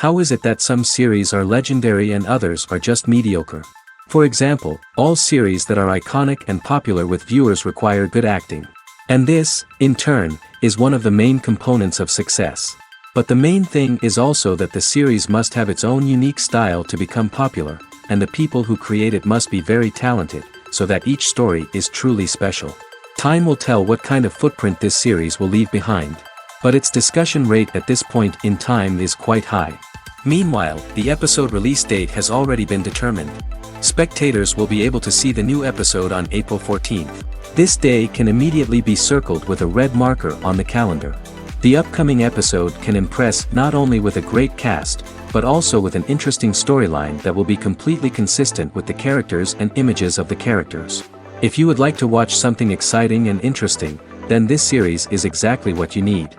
How is it that some series are legendary and others are just mediocre? For example, all series that are iconic and popular with viewers require good acting. And this, in turn, is one of the main components of success. But the main thing is also that the series must have its own unique style to become popular, and the people who create it must be very talented, so that each story is truly special. Time will tell what kind of footprint this series will leave behind. But its discussion rate at this point in time is quite high. Meanwhile, the episode release date has already been determined. Spectators will be able to see the new episode on April 14th. This day can immediately be circled with a red marker on the calendar. The upcoming episode can impress not only with a great cast, but also with an interesting storyline that will be completely consistent with the characters and images of the characters. If you would like to watch something exciting and interesting, then this series is exactly what you need.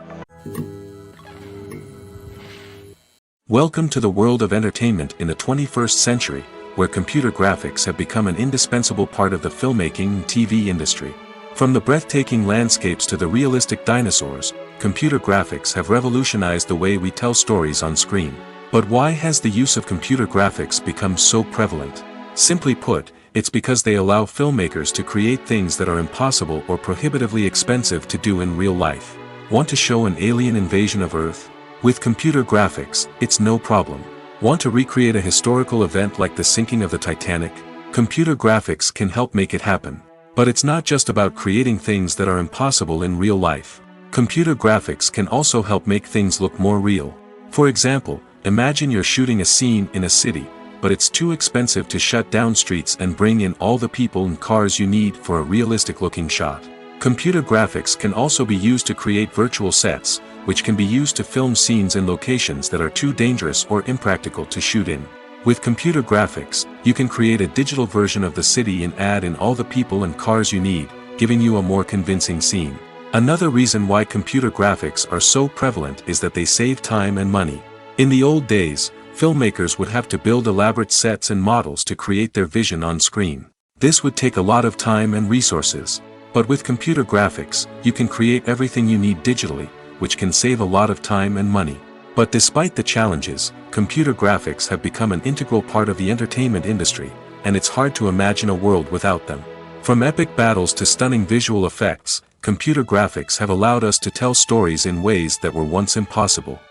Welcome to the world of entertainment in the 21st century, where computer graphics have become an indispensable part of the filmmaking and TV industry. From the breathtaking landscapes to the realistic dinosaurs, computer graphics have revolutionized the way we tell stories on screen. But why has the use of computer graphics become so prevalent? Simply put, it's because they allow filmmakers to create things that are impossible or prohibitively expensive to do in real life. Want to show an alien invasion of Earth? With computer graphics, it's no problem. Want to recreate a historical event like the sinking of the Titanic? Computer graphics can help make it happen. But it's not just about creating things that are impossible in real life. Computer graphics can also help make things look more real. For example, imagine you're shooting a scene in a city, but it's too expensive to shut down streets and bring in all the people and cars you need for a realistic-looking shot. Computer graphics can also be used to create virtual sets, which can be used to film scenes in locations that are too dangerous or impractical to shoot in. With computer graphics, you can create a digital version of the city and add in all the people and cars you need, giving you a more convincing scene. Another reason why computer graphics are so prevalent is that they save time and money. In the old days, filmmakers would have to build elaborate sets and models to create their vision on screen. This would take a lot of time and resources. But with computer graphics, you can create everything you need digitally, which can save a lot of time and money. But despite the challenges, computer graphics have become an integral part of the entertainment industry, and it's hard to imagine a world without them. From epic battles to stunning visual effects, computer graphics have allowed us to tell stories in ways that were once impossible.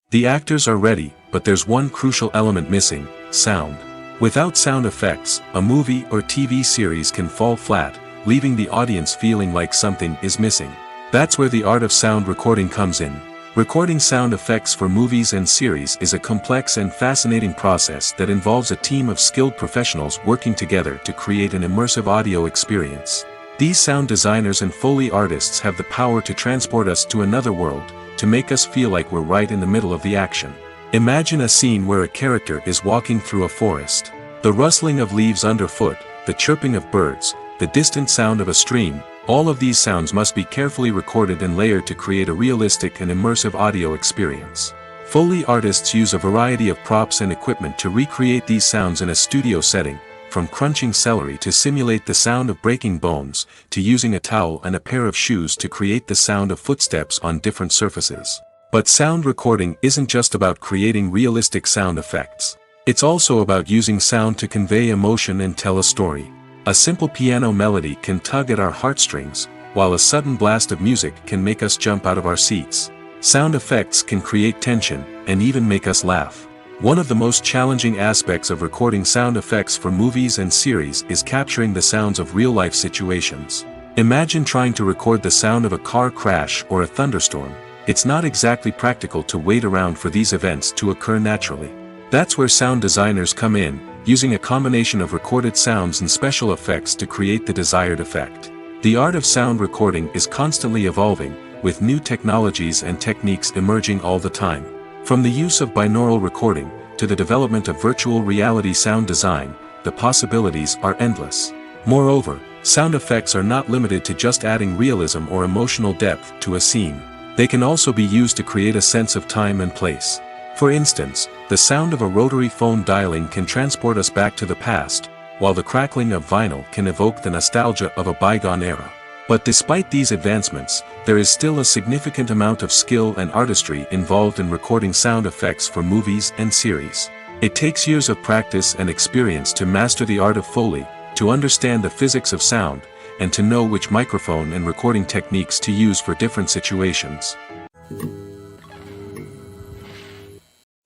The actors are ready, but there's one crucial element missing: sound. Without sound effects, a movie or TV series can fall flat, leaving the audience feeling like something is missing. That's where the art of sound recording comes in. Recording sound effects for movies and series is a complex and fascinating process that involves a team of skilled professionals working together to create an immersive audio experience. These sound designers and Foley artists have the power to transport us to another world, to make us feel like we're right in the middle of the action. Imagine a scene where a character is walking through a forest. The rustling of leaves underfoot, the chirping of birds, the distant sound of a stream, all of these sounds must be carefully recorded and layered to create a realistic and immersive audio experience. Foley artists use a variety of props and equipment to recreate these sounds in a studio setting, from crunching celery to simulate the sound of breaking bones, to using a towel and a pair of shoes to create the sound of footsteps on different surfaces. But sound recording isn't just about creating realistic sound effects. It's also about using sound to convey emotion and tell a story. A simple piano melody can tug at our heartstrings, while a sudden blast of music can make us jump out of our seats. Sound effects can create tension, and even make us laugh. One of the most challenging aspects of recording sound effects for movies and series is capturing the sounds of real-life situations. Imagine trying to record the sound of a car crash or a thunderstorm. It's not exactly practical to wait around for these events to occur naturally. That's where sound designers come in, using a combination of recorded sounds and special effects to create the desired effect. The art of sound recording is constantly evolving, with new technologies and techniques emerging all the time. From the use of binaural recording, to the development of virtual reality sound design, the possibilities are endless. Moreover, sound effects are not limited to just adding realism or emotional depth to a scene. They can also be used to create a sense of time and place. For instance, the sound of a rotary phone dialing can transport us back to the past, while the crackling of vinyl can evoke the nostalgia of a bygone era. But despite these advancements, there is still a significant amount of skill and artistry involved in recording sound effects for movies and series. It takes years of practice and experience to master the art of Foley, to understand the physics of sound, and to know which microphone and recording techniques to use for different situations.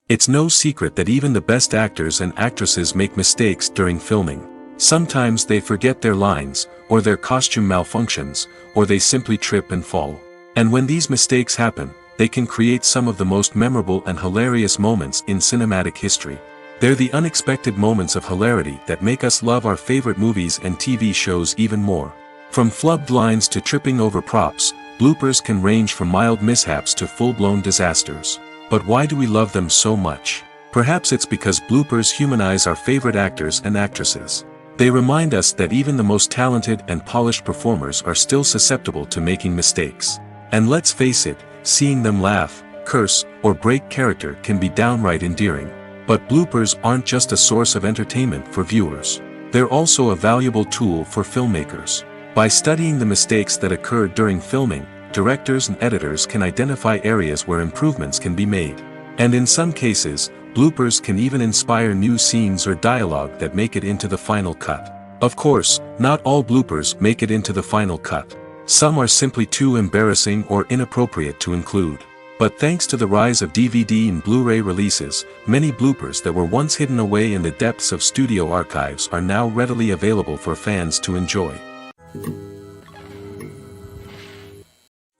It's no secret that even the best actors and actresses make mistakes during filming. Sometimes they forget their lines, or their costume malfunctions, or they simply trip and fall. And when these mistakes happen, they can create some of the most memorable and hilarious moments in cinematic history. They're the unexpected moments of hilarity that make us love our favorite movies and TV shows even more. From flubbed lines to tripping over props, bloopers can range from mild mishaps to full-blown disasters. But why do we love them so much? Perhaps it's because bloopers humanize our favorite actors and actresses. They remind us that even the most talented and polished performers are still susceptible to making mistakes. And let's face it, seeing them laugh, curse, or break character can be downright endearing. But bloopers aren't just a source of entertainment for viewers. They're also a valuable tool for filmmakers. By studying the mistakes that occurred during filming, directors and editors can identify areas where improvements can be made. And in some cases, bloopers can even inspire new scenes or dialogue that make it into the final cut. Of course, not all bloopers make it into the final cut. Some are simply too embarrassing or inappropriate to include. But thanks to the rise of DVD and Blu-ray releases, many bloopers that were once hidden away in the depths of studio archives are now readily available for fans to enjoy.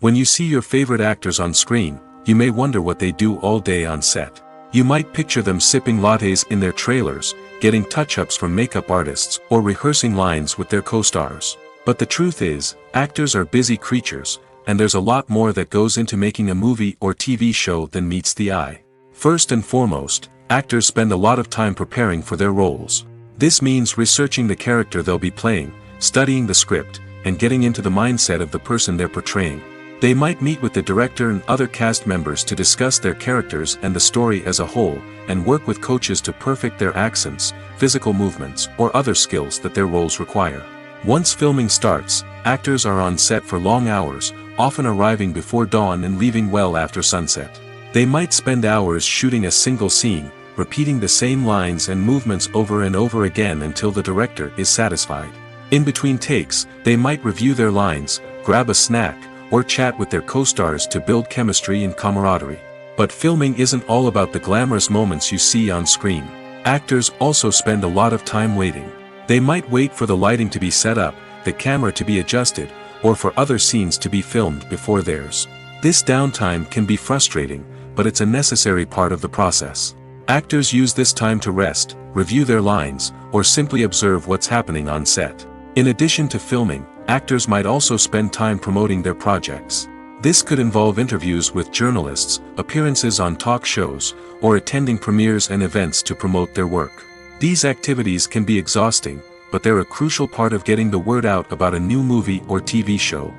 When you see your favorite actors on screen, you may wonder what they do all day on set. You might picture them sipping lattes in their trailers, getting touch-ups from makeup artists, or rehearsing lines with their co-stars. But the truth is, actors are busy creatures, and there's a lot more that goes into making a movie or TV show than meets the eye. First and foremost, actors spend a lot of time preparing for their roles. This means researching the character they'll be playing, studying the script, and getting into the mindset of the person they're portraying. They might meet with the director and other cast members to discuss their characters and the story as a whole, and work with coaches to perfect their accents, physical movements, or other skills that their roles require. Once filming starts, actors are on set for long hours, often arriving before dawn and leaving well after sunset. They might spend hours shooting a single scene, repeating the same lines and movements over and over again until the director is satisfied. In between takes, they might review their lines, grab a snack, or chat with their co-stars to build chemistry and camaraderie. But filming isn't all about the glamorous moments you see on screen. Actors also spend a lot of time waiting. They might wait for the lighting to be set up, the camera to be adjusted, or for other scenes to be filmed before theirs. This downtime can be frustrating, but it's a necessary part of the process. Actors use this time to rest, review their lines, or simply observe what's happening on set. In addition to filming, actors might also spend time promoting their projects. This could involve interviews with journalists, appearances on talk shows, or attending premieres and events to promote their work. These activities can be exhausting, but they're a crucial part of getting the word out about a new movie or TV show.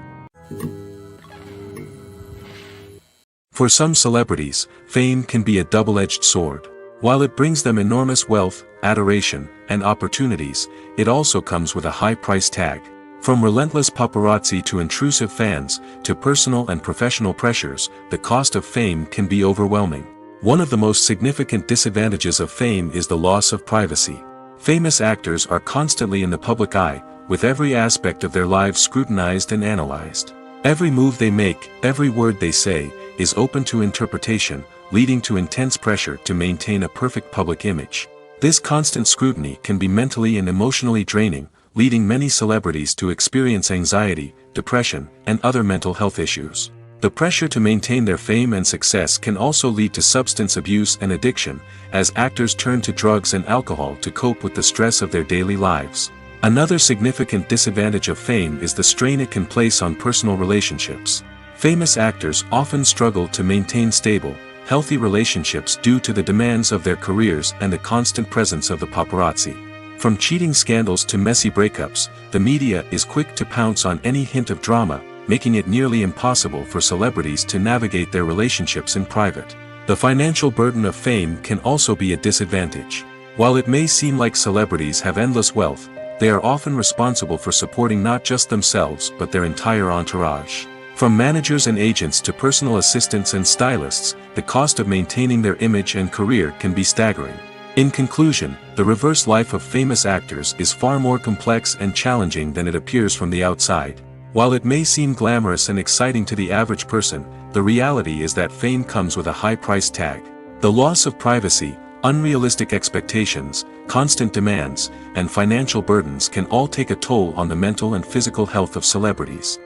For some celebrities, fame can be a double-edged sword. While it brings them enormous wealth, adoration, and opportunities, it also comes with a high price tag. From relentless paparazzi to intrusive fans, to personal and professional pressures, the cost of fame can be overwhelming. One of the most significant disadvantages of fame is the loss of privacy. Famous actors are constantly in the public eye, with every aspect of their lives scrutinized and analyzed. Every move they make, every word they say, is open to interpretation, leading to intense pressure to maintain a perfect public image. This constant scrutiny can be mentally and emotionally draining, leading many celebrities to experience anxiety, depression, and other mental health issues. The pressure to maintain their fame and success can also lead to substance abuse and addiction, as actors turn to drugs and alcohol to cope with the stress of their daily lives. Another significant disadvantage of fame is the strain it can place on personal relationships. Famous actors often struggle to maintain stable, healthy relationships due to the demands of their careers and the constant presence of the paparazzi. From cheating scandals to messy breakups, the media is quick to pounce on any hint of drama, making it nearly impossible for celebrities to navigate their relationships in private. The financial burden of fame can also be a disadvantage. While it may seem like celebrities have endless wealth, they are often responsible for supporting not just themselves but their entire entourage. From managers and agents to personal assistants and stylists, the cost of maintaining their image and career can be staggering. In conclusion, the reverse life of famous actors is far more complex and challenging than it appears from the outside. While it may seem glamorous and exciting to the average person, the reality is that fame comes with a high price tag. The loss of privacy, unrealistic expectations, constant demands, and financial burdens can all take a toll on the mental and physical health of celebrities.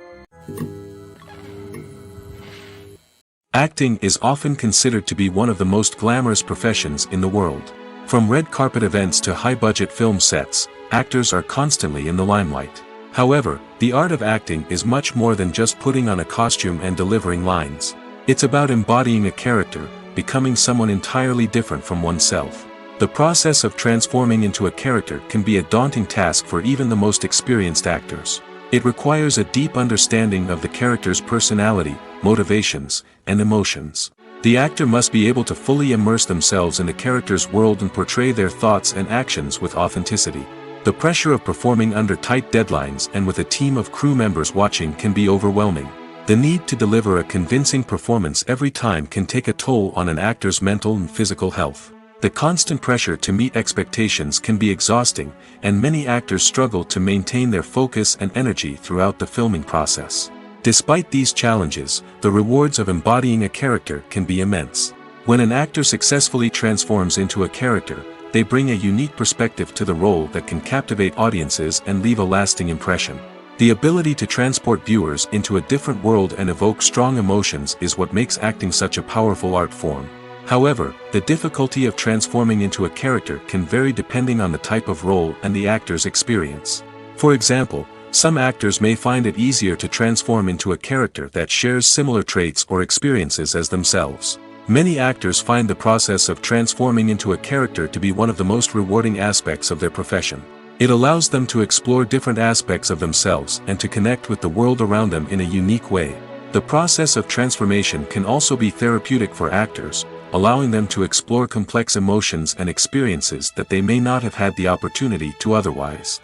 Acting is often considered to be one of the most glamorous professions in the world. From red carpet events to high-budget film sets, actors are constantly in the limelight. However, the art of acting is much more than just putting on a costume and delivering lines. It's about embodying a character, becoming someone entirely different from oneself. The process of transforming into a character can be a daunting task for even the most experienced actors. It requires a deep understanding of the character's personality, motivations, and emotions. The actor must be able to fully immerse themselves in the character's world and portray their thoughts and actions with authenticity. The pressure of performing under tight deadlines and with a team of crew members watching can be overwhelming. The need to deliver a convincing performance every time can take a toll on an actor's mental and physical health. The constant pressure to meet expectations can be exhausting, and many actors struggle to maintain their focus and energy throughout the filming process. Despite these challenges, the rewards of embodying a character can be immense. When an actor successfully transforms into a character, they bring a unique perspective to the role that can captivate audiences and leave a lasting impression. The ability to transport viewers into a different world and evoke strong emotions is what makes acting such a powerful art form. However, the difficulty of transforming into a character can vary depending on the type of role and the actor's experience. For example, some actors may find it easier to transform into a character that shares similar traits or experiences as themselves. Many actors find the process of transforming into a character to be one of the most rewarding aspects of their profession. It allows them to explore different aspects of themselves and to connect with the world around them in a unique way. The process of transformation can also be therapeutic for actors, allowing them to explore complex emotions and experiences that they may not have had the opportunity to otherwise.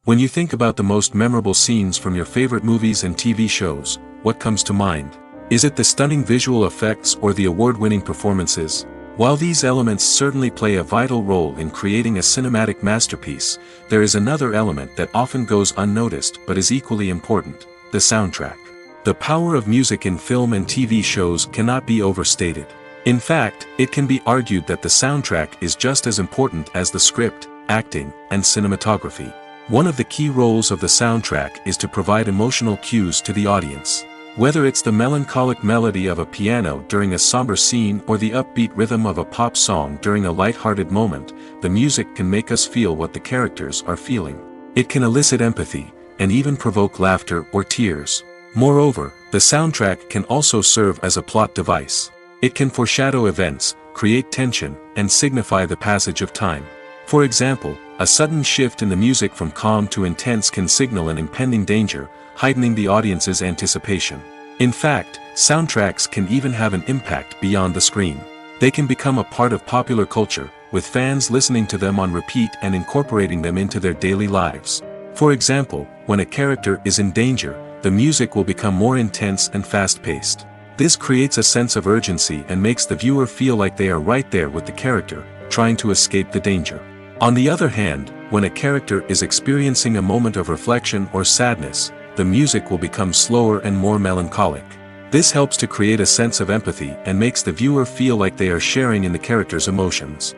When you think about the most memorable scenes from your favorite movies and TV shows, what comes to mind? Is it the stunning visual effects or the award-winning performances? While these elements certainly play a vital role in creating a cinematic masterpiece, there is another element that often goes unnoticed but is equally important: the soundtrack. The power of music in film and TV shows cannot be overstated. In fact, it can be argued that the soundtrack is just as important as the script, acting, and cinematography. One of the key roles of the soundtrack is to provide emotional cues to the audience. Whether it's the melancholic melody of a piano during a somber scene or the upbeat rhythm of a pop song during a light-hearted moment, the music can make us feel what the characters are feeling. It can elicit empathy, and even provoke laughter or tears. Moreover, the soundtrack can also serve as a plot device. It can foreshadow events, create tension, and signify the passage of time. For example, a sudden shift in the music from calm to intense can signal an impending danger, heightening the audience's anticipation. In fact, soundtracks can even have an impact beyond the screen. They can become a part of popular culture, with fans listening to them on repeat and incorporating them into their daily lives. For example, when a character is in danger, the music will become more intense and fast-paced. This creates a sense of urgency and makes the viewer feel like they are right there with the character, trying to escape the danger. On the other hand, when a character is experiencing a moment of reflection or sadness, the music will become slower and more melancholic. This helps to create a sense of empathy and makes the viewer feel like they are sharing in the character's emotions.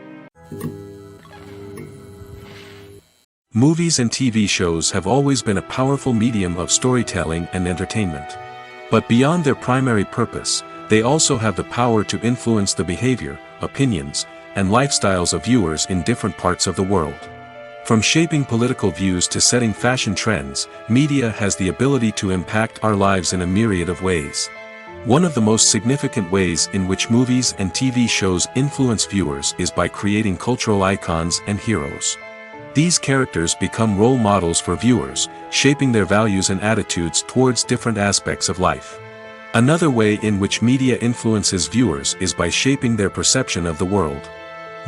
Movies and TV shows have always been a powerful medium of storytelling and entertainment. But beyond their primary purpose, they also have the power to influence the behavior, opinions, and lifestyles of viewers in different parts of the world. From shaping political views to setting fashion trends, media has the ability to impact our lives in a myriad of ways. One of the most significant ways in which movies and TV shows influence viewers is by creating cultural icons and heroes. These characters become role models for viewers, shaping their values and attitudes towards different aspects of life. Another way in which media influences viewers is by shaping their perception of the world.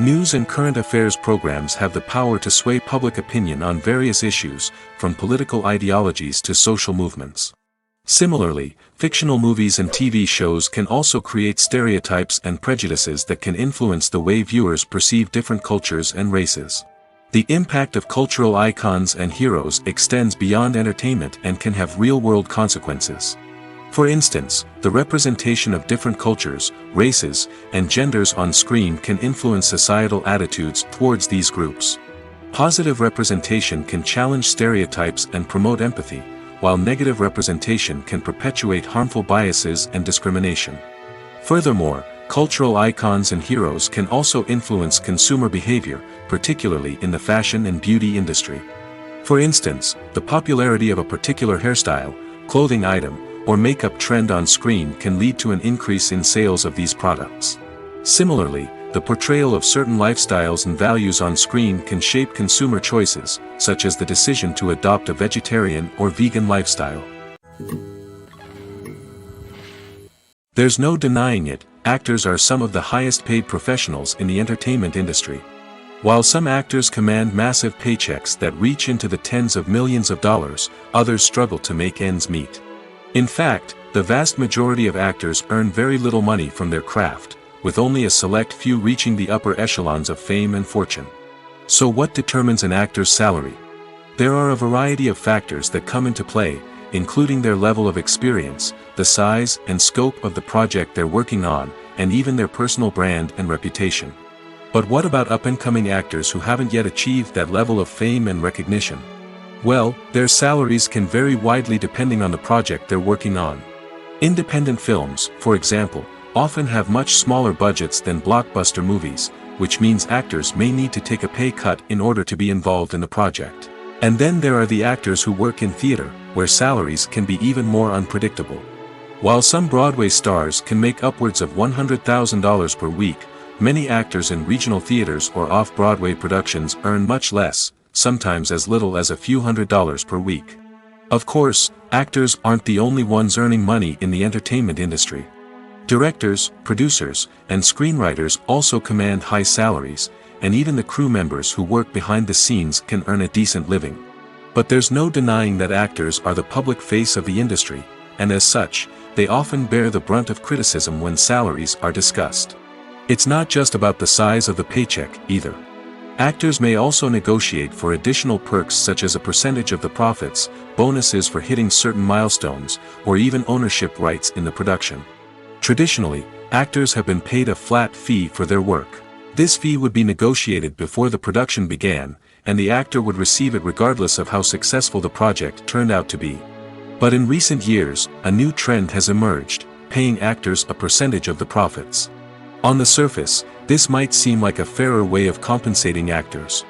News and current affairs programs have the power to sway public opinion on various issues, from political ideologies to social movements. Similarly, fictional movies and TV shows can also create stereotypes and prejudices that can influence the way viewers perceive different cultures and races. The impact of cultural icons and heroes extends beyond entertainment and can have real-world consequences. For instance, the representation of different cultures, races, and genders on screen can influence societal attitudes towards these groups. Positive representation can challenge stereotypes and promote empathy, while negative representation can perpetuate harmful biases and discrimination. Furthermore, cultural icons and heroes can also influence consumer behavior, particularly in the fashion and beauty industry. For instance, the popularity of a particular hairstyle, clothing item, or makeup trend on screen can lead to an increase in sales of these products. Similarly, the portrayal of certain lifestyles and values on screen can shape consumer choices, such as the decision to adopt a vegetarian or vegan lifestyle. There's no denying it, actors are some of the highest paid professionals in the entertainment industry. While some actors command massive paychecks that reach into the tens of millions of dollars, others struggle to make ends meet. In fact, the vast majority of actors earn very little money from their craft, with only a select few reaching the upper echelons of fame and fortune. So what determines an actor's salary? There are a variety of factors that come into play, including their level of experience, the size and scope of the project they're working on, and even their personal brand and reputation. But what about up-and-coming actors who haven't yet achieved that level of fame and recognition? Well, their salaries can vary widely depending on the project they're working on. Independent films, for example, often have much smaller budgets than blockbuster movies, which means actors may need to take a pay cut in order to be involved in the project. And then there are the actors who work in theater, where salaries can be even more unpredictable. While some Broadway stars can make upwards of $100,000 per week, many actors in regional theaters or off-Broadway productions earn much less, sometimes as little as a few $100s per week. Of course, actors aren't the only ones earning money in the entertainment industry. Directors, producers, and screenwriters also command high salaries, and even the crew members who work behind the scenes can earn a decent living. But there's no denying that actors are the public face of the industry, and as such, they often bear the brunt of criticism when salaries are discussed. It's not just about the size of the paycheck, either. Actors may also negotiate for additional perks such as a percentage of the profits, bonuses for hitting certain milestones, or even ownership rights in the production. Traditionally, actors have been paid a flat fee for their work. This fee would be negotiated before the production began, and the actor would receive it regardless of how successful the project turned out to be. But in recent years, a new trend has emerged, paying actors a percentage of the profits. On the surface, this might seem like a fairer way of compensating actors.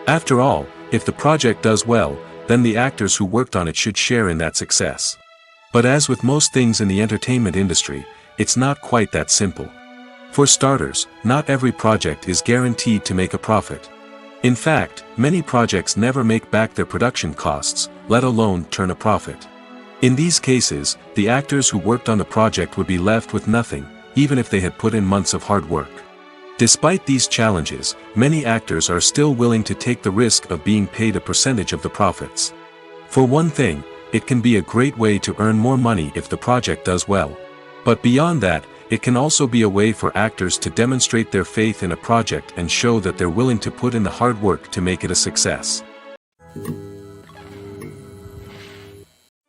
After all, if the project does well, then the actors who worked on it should share in that success. But as with most things in the entertainment industry, it's not quite that simple. For starters, not every project is guaranteed to make a profit. In fact, many projects never make back their production costs, let alone turn a profit. In these cases, the actors who worked on the project would be left with nothing, even if they had put in months of hard work. Despite these challenges, many actors are still willing to take the risk of being paid a percentage of the profits. For one thing, it can be a great way to earn more money if the project does well. But beyond that, it can also be a way for actors to demonstrate their faith in a project and show that they're willing to put in the hard work to make it a success.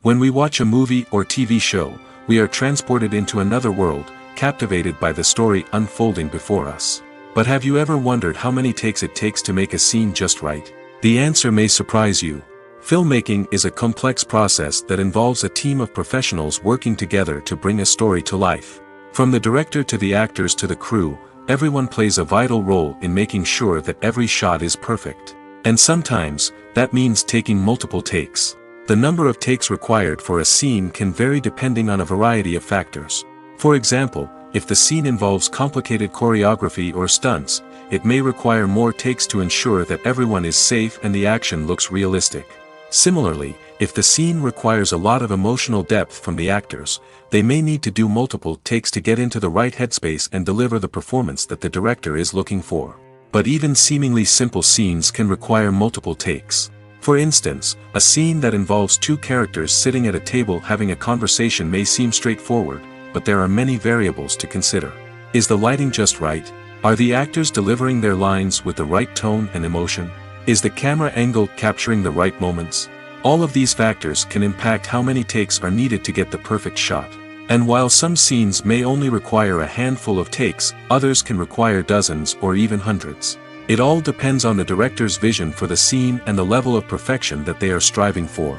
When we watch a movie or TV show, we are transported into another world, captivated by the story unfolding before us. But have you ever wondered how many takes it takes to make a scene just right? The answer may surprise you. Filmmaking is a complex process that involves a team of professionals working together to bring a story to life. From the director to the actors to the crew, everyone plays a vital role in making sure that every shot is perfect. And sometimes, that means taking multiple takes. The number of takes required for a scene can vary depending on a variety of factors. For example, if the scene involves complicated choreography or stunts, it may require more takes to ensure that everyone is safe and the action looks realistic. Similarly, if the scene requires a lot of emotional depth from the actors, they may need to do multiple takes to get into the right headspace and deliver the performance that the director is looking for. But even seemingly simple scenes can require multiple takes. For instance, a scene that involves two characters sitting at a table having a conversation may seem straightforward, but there are many variables to consider. Is the lighting just right? Are the actors delivering their lines with the right tone and emotion? Is the camera angle capturing the right moments? All of these factors can impact how many takes are needed to get the perfect shot. And while some scenes may only require a handful of takes, others can require dozens or even hundreds. It all depends on the director's vision for the scene and the level of perfection that they are striving for.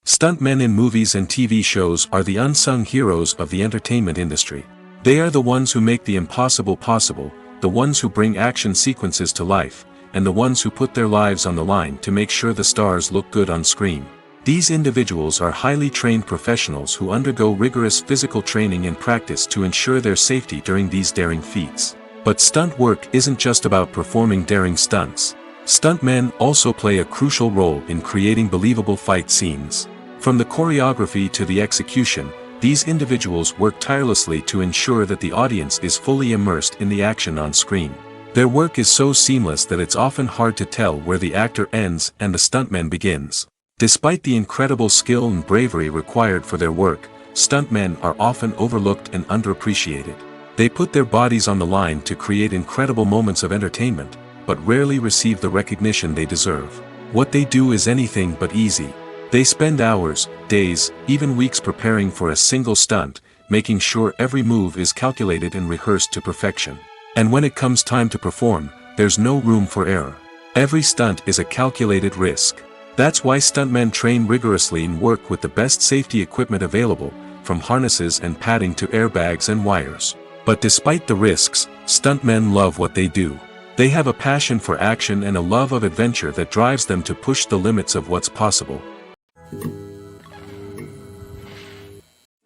Stuntmen in movies and TV shows are the unsung heroes of the entertainment industry. They are the ones who make the impossible possible, the ones who bring action sequences to life, and the ones who put their lives on the line to make sure the stars look good on screen. These individuals are highly trained professionals who undergo rigorous physical training and practice to ensure their safety during these daring feats. But stunt work isn't just about performing daring stunts. Stuntmen also play a crucial role in creating believable fight scenes. From the choreography to the execution, these individuals work tirelessly to ensure that the audience is fully immersed in the action on screen. Their work is so seamless that it's often hard to tell where the actor ends and the stuntman begins. Despite the incredible skill and bravery required for their work, stuntmen are often overlooked and underappreciated. They put their bodies on the line to create incredible moments of entertainment, but rarely receive the recognition they deserve. What they do is anything but easy. They spend hours, days, even weeks preparing for a single stunt, making sure every move is calculated and rehearsed to perfection. And when it comes time to perform, there's no room for error. Every stunt is a calculated risk. That's why stuntmen train rigorously and work with the best safety equipment available, from harnesses and padding to airbags and wires. But despite the risks, stuntmen love what they do. They have a passion for action and a love of adventure that drives them to push the limits of what's possible.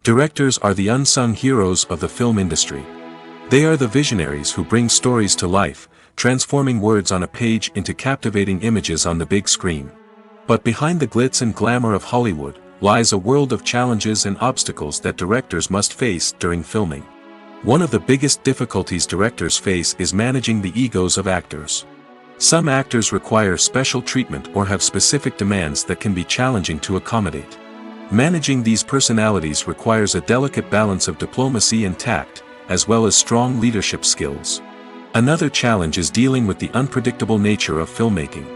Directors are the unsung heroes of the film industry. They are the visionaries who bring stories to life, transforming words on a page into captivating images on the big screen. But behind the glitz and glamour of Hollywood, lies a world of challenges and obstacles that directors must face during filming. One of the biggest difficulties directors face is managing the egos of actors. Some actors require special treatment or have specific demands that can be challenging to accommodate. Managing these personalities requires a delicate balance of diplomacy and tact, as well as strong leadership skills. Another challenge is dealing with the unpredictable nature of filmmaking.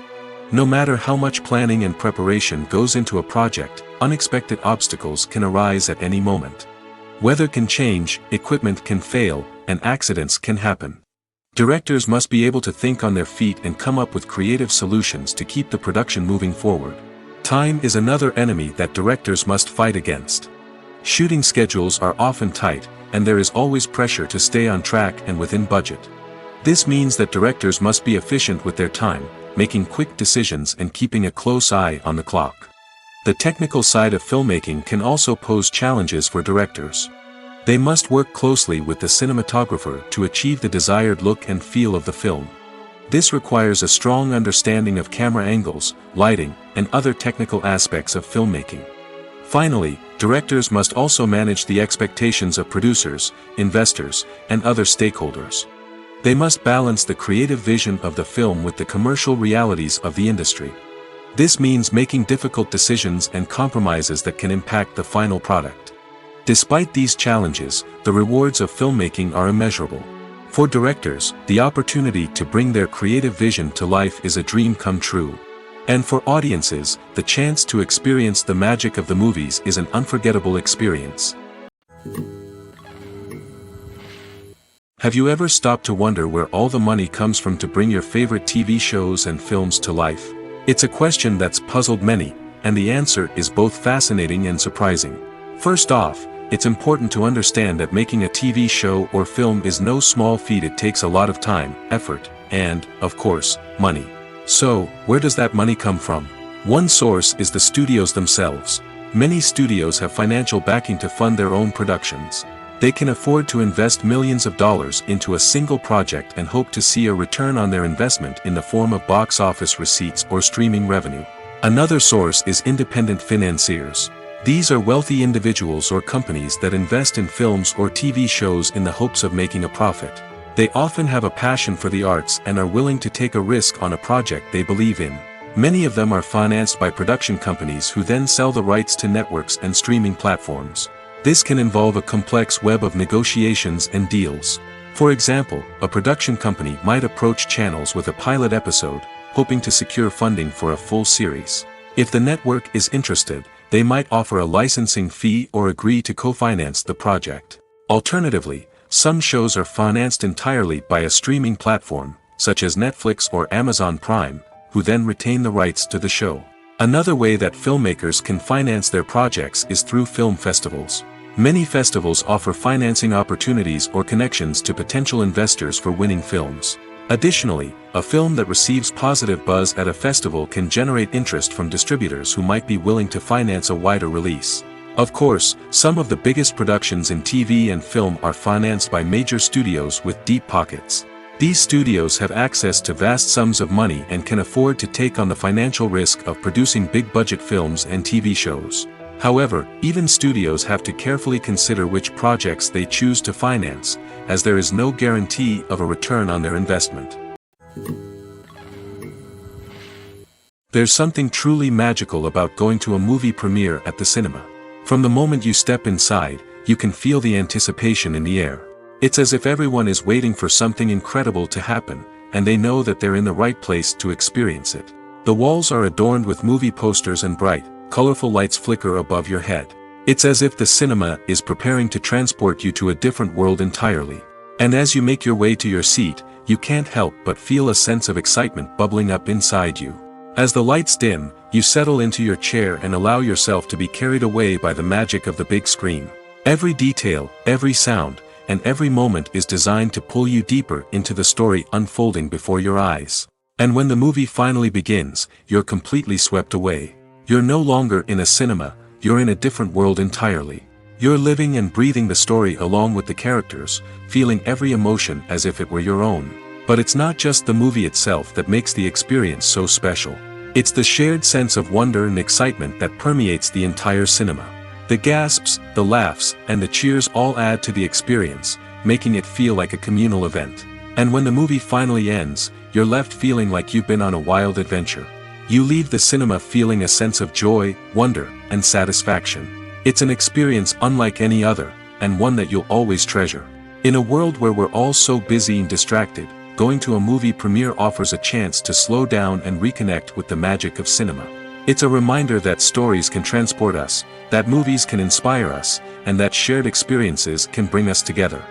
No matter how much planning and preparation goes into a project, unexpected obstacles can arise at any moment. Weather can change, equipment can fail, and accidents can happen. Directors must be able to think on their feet and come up with creative solutions to keep the production moving forward. Time is another enemy that directors must fight against. Shooting schedules are often tight, and there is always pressure to stay on track and within budget. This means that directors must be efficient with their time, making quick decisions and keeping a close eye on the clock. The technical side of filmmaking can also pose challenges for directors. They must work closely with the cinematographer to achieve the desired look and feel of the film. This requires a strong understanding of camera angles, lighting, and other technical aspects of filmmaking. Finally, directors must also manage the expectations of producers, investors, and other stakeholders. They must balance the creative vision of the film with the commercial realities of the industry. This means making difficult decisions and compromises that can impact the final product. Despite these challenges, the rewards of filmmaking are immeasurable. For directors, the opportunity to bring their creative vision to life is a dream come true. And for audiences, the chance to experience the magic of the movies is an unforgettable experience. Have you ever stopped to wonder where all the money comes from to bring your favorite TV shows and films to life? It's a question that's puzzled many, and the answer is both fascinating and surprising. First off, it's important to understand that making a TV show or film is no small feat. It takes a lot of time, effort, and, of course, money. So, where does that money come from? One source is the studios themselves. Many studios have financial backing to fund their own productions. They can afford to invest millions of dollars into a single project and hope to see a return on their investment in the form of box office receipts or streaming revenue. Another source is independent financiers. These are wealthy individuals or companies that invest in films or TV shows in the hopes of making a profit. They often have a passion for the arts and are willing to take a risk on a project they believe in. Many of them are financed by production companies who then sell the rights to networks and streaming platforms. This can involve a complex web of negotiations and deals. For example, a production company might approach channels with a pilot episode, hoping to secure funding for a full series. If the network is interested, they might offer a licensing fee or agree to co-finance the project. Alternatively, some shows are financed entirely by a streaming platform, such as Netflix or Amazon Prime, who then retain the rights to the show. Another way that filmmakers can finance their projects is through film festivals. Many festivals offer financing opportunities or connections to potential investors for winning films. Additionally, a film that receives positive buzz at a festival can generate interest from distributors who might be willing to finance a wider release. Of course, some of the biggest productions in TV and film are financed by major studios with deep pockets. These studios have access to vast sums of money and can afford to take on the financial risk of producing big-budget films and TV shows. However, even studios have to carefully consider which projects they choose to finance, as there is no guarantee of a return on their investment. There's something truly magical about going to a movie premiere at the cinema. From the moment you step inside, you can feel the anticipation in the air. It's as if everyone is waiting for something incredible to happen, and they know that they're in the right place to experience it. The walls are adorned with movie posters and bright, colorful lights flicker above your head. It's as if the cinema is preparing to transport you to a different world entirely. And as you make your way to your seat, you can't help but feel a sense of excitement bubbling up inside you. As the lights dim, you settle into your chair and allow yourself to be carried away by the magic of the big screen. Every detail, every sound, and every moment is designed to pull you deeper into the story unfolding before your eyes. And when the movie finally begins, you're completely swept away. You're no longer in a cinema, you're in a different world entirely. You're living and breathing the story along with the characters, feeling every emotion as if it were your own. But it's not just the movie itself that makes the experience so special. It's the shared sense of wonder and excitement that permeates the entire cinema. The gasps, the laughs, and the cheers all add to the experience, making it feel like a communal event. And when the movie finally ends, you're left feeling like you've been on a wild adventure. You leave the cinema feeling a sense of joy, wonder, and satisfaction. It's an experience unlike any other, and one that you'll always treasure. In a world where we're all so busy and distracted, going to a movie premiere offers a chance to slow down and reconnect with the magic of cinema. It's a reminder that stories can transport us, that movies can inspire us, and that shared experiences can bring us together.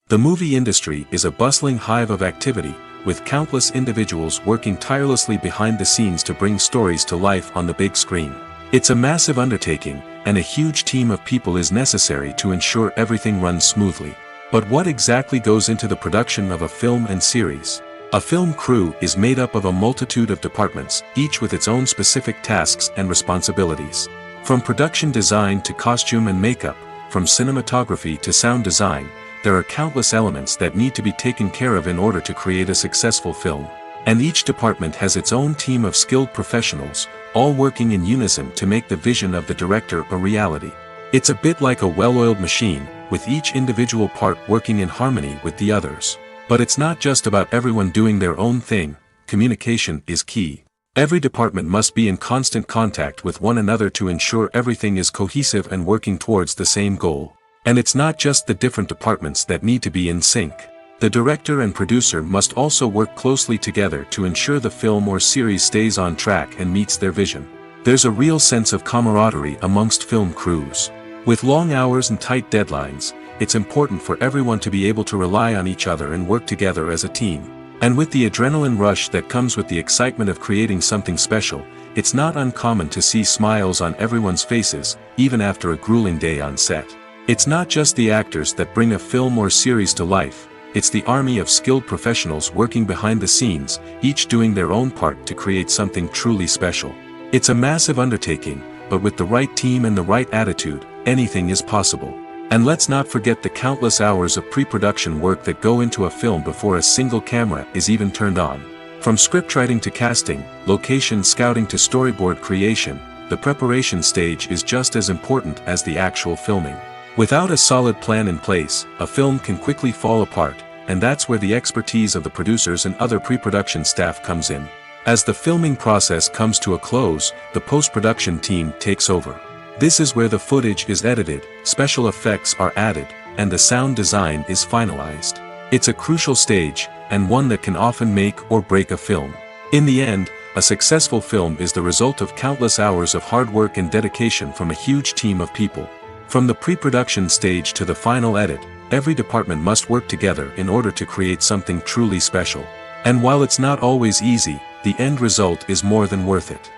The movie industry is a bustling hive of activity, with countless individuals working tirelessly behind the scenes to bring stories to life on the big screen. It's a massive undertaking, and a huge team of people is necessary to ensure everything runs smoothly. But what exactly goes into the production of a film and series? A film crew is made up of a multitude of departments, each with its own specific tasks and responsibilities. From production design to costume and makeup, from cinematography to sound design, there are countless elements that need to be taken care of in order to create a successful film. And each department has its own team of skilled professionals, all working in unison to make the vision of the director a reality. It's a bit like a well-oiled machine, with each individual part working in harmony with the others. But it's not just about everyone doing their own thing, communication is key. Every department must be in constant contact with one another to ensure everything is cohesive and working towards the same goal. And it's not just the different departments that need to be in sync. The director and producer must also work closely together to ensure the film or series stays on track and meets their vision. There's a real sense of camaraderie amongst film crews. With long hours and tight deadlines, it's important for everyone to be able to rely on each other and work together as a team. And with the adrenaline rush that comes with the excitement of creating something special, it's not uncommon to see smiles on everyone's faces, even after a grueling day on set. It's not just the actors that bring a film or series to life, it's the army of skilled professionals working behind the scenes, each doing their own part to create something truly special. It's a massive undertaking, but with the right team and the right attitude, anything is possible. And let's not forget the countless hours of pre-production work that go into a film before a single camera is even turned on. From scriptwriting to casting, location scouting to storyboard creation, the preparation stage is just as important as the actual filming. Without a solid plan in place, a film can quickly fall apart, and that's where the expertise of the producers and other pre-production staff comes in. As the filming process comes to a close, the post-production team takes over. This is where the footage is edited, special effects are added, and the sound design is finalized. It's a crucial stage, and one that can often make or break a film. In the end, a successful film is the result of countless hours of hard work and dedication from a huge team of people. From the pre-production stage to the final edit, every department must work together in order to create something truly special. And while it's not always easy, the end result is more than worth it.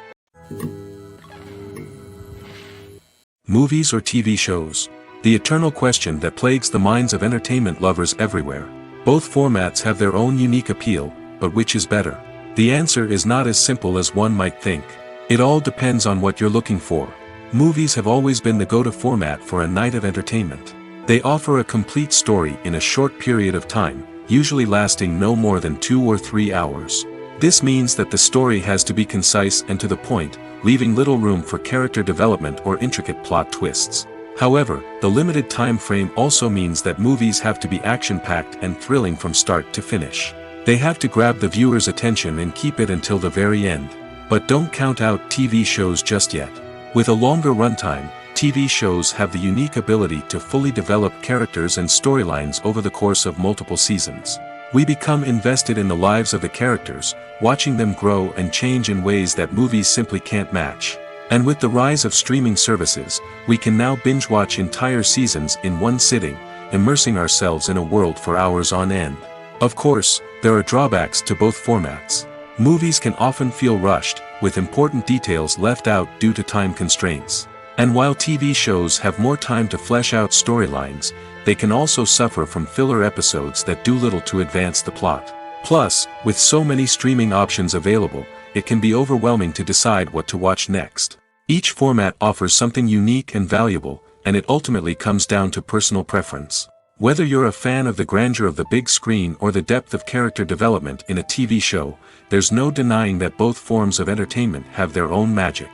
Movies or TV shows? The eternal question that plagues the minds of entertainment lovers everywhere. Both formats have their own unique appeal, but which is better? The answer is not as simple as one might think. It all depends on what you're looking for. Movies have always been the go-to format for a night of entertainment. They offer a complete story in a short period of time, usually lasting no more than 2 or 3 hours. This means that the story has to be concise and to the point, leaving little room for character development or intricate plot twists. However, the limited time frame also means that movies have to be action-packed and thrilling from start to finish. They have to grab the viewer's attention and keep it until the very end. But don't count out TV shows just yet. With a longer runtime, TV shows have the unique ability to fully develop characters and storylines over the course of multiple seasons. We become invested in the lives of the characters, watching them grow and change in ways that movies simply can't match. And with the rise of streaming services, we can now binge-watch entire seasons in one sitting, immersing ourselves in a world for hours on end. Of course, there are drawbacks to both formats. Movies can often feel rushed, with important details left out due to time constraints. And while TV shows have more time to flesh out storylines, they can also suffer from filler episodes that do little to advance the plot. Plus, with so many streaming options available, it can be overwhelming to decide what to watch next. Each format offers something unique and valuable, and it ultimately comes down to personal preference. Whether you're a fan of the grandeur of the big screen or the depth of character development in a TV show, there's no denying that both forms of entertainment have their own magic.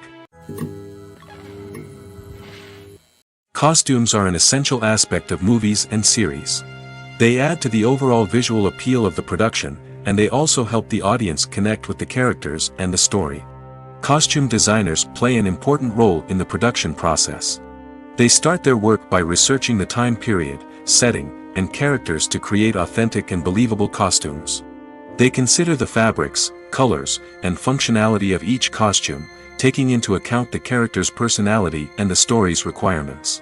Costumes are an essential aspect of movies and series. They add to the overall visual appeal of the production, and they also help the audience connect with the characters and the story. Costume designers play an important role in the production process. They start their work by researching the time period, setting, and characters to create authentic and believable costumes. They consider the fabrics, colors, and functionality of each costume, taking into account the character's personality and the story's requirements.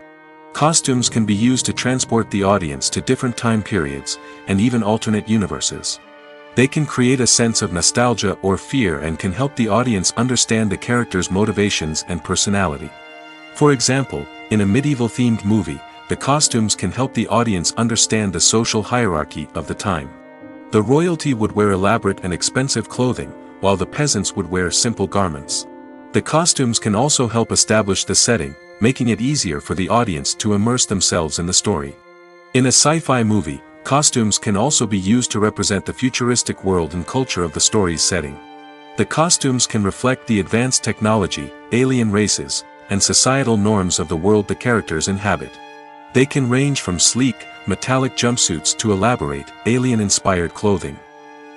Costumes can be used to transport the audience to different time periods, and even alternate universes. They can create a sense of nostalgia or fear and can help the audience understand the character's motivations and personality. For example, in a medieval-themed movie, the costumes can help the audience understand the social hierarchy of the time. The royalty would wear elaborate and expensive clothing, while the peasants would wear simple garments. The costumes can also help establish the setting, making it easier for the audience to immerse themselves in the story. In a sci-fi movie, costumes can also be used to represent the futuristic world and culture of the story's setting. The costumes can reflect the advanced technology, alien races, and societal norms of the world the characters inhabit. They can range from sleek, metallic jumpsuits to elaborate, alien-inspired clothing.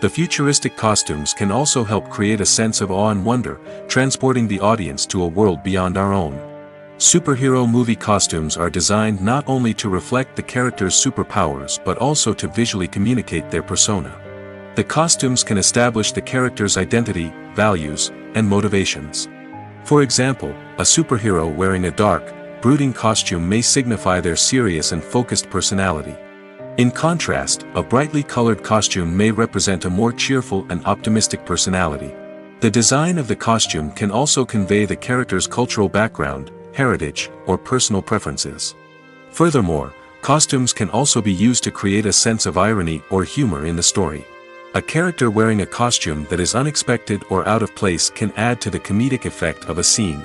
The futuristic costumes can also help create a sense of awe and wonder, transporting the audience to a world beyond our own. Superhero movie costumes are designed not only to reflect the character's superpowers but also to visually communicate their persona. The costumes can establish the character's identity, values, and motivations. For example, a superhero wearing a dark, brooding costume may signify their serious and focused personality. In contrast, a brightly colored costume may represent a more cheerful and optimistic personality. The design of the costume can also convey the character's cultural background, heritage, or personal preferences. Furthermore, costumes can also be used to create a sense of irony or humor in the story. A character wearing a costume that is unexpected or out of place can add to the comedic effect of a scene.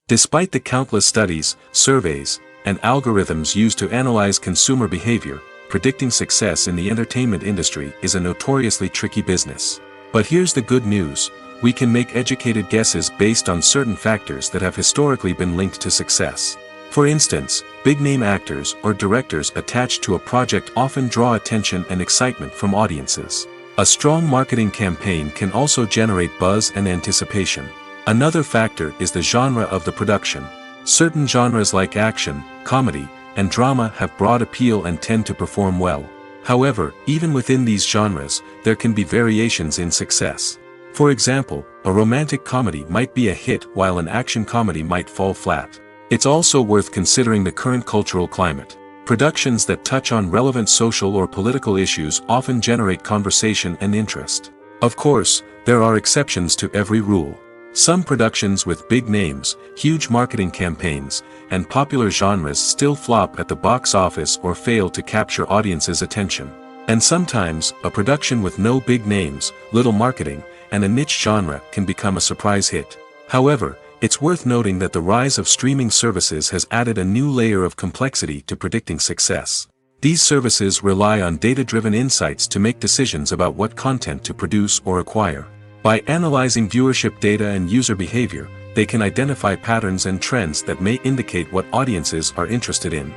Despite the countless studies, surveys, and algorithms used to analyze consumer behavior, predicting success in the entertainment industry is a notoriously tricky business. But here's the good news: we can make educated guesses based on certain factors that have historically been linked to success. For instance, big-name actors or directors attached to a project often draw attention and excitement from audiences. A strong marketing campaign can also generate buzz and anticipation. Another factor is the genre of the production. Certain genres like action, comedy, and drama have broad appeal and tend to perform well. However, even within these genres, there can be variations in success. For example, a romantic comedy might be a hit while an action comedy might fall flat. It's also worth considering the current cultural climate. Productions that touch on relevant social or political issues often generate conversation and interest. Of course, there are exceptions to every rule. Some productions with big names, huge marketing campaigns, and popular genres still flop at the box office or fail to capture audiences' attention. And sometimes, a production with no big names, little marketing, and a niche genre can become a surprise hit. However, it's worth noting that the rise of streaming services has added a new layer of complexity to predicting success. These services rely on data-driven insights to make decisions about what content to produce or acquire. By analyzing viewership data and user behavior, they can identify patterns and trends that may indicate what audiences are interested in.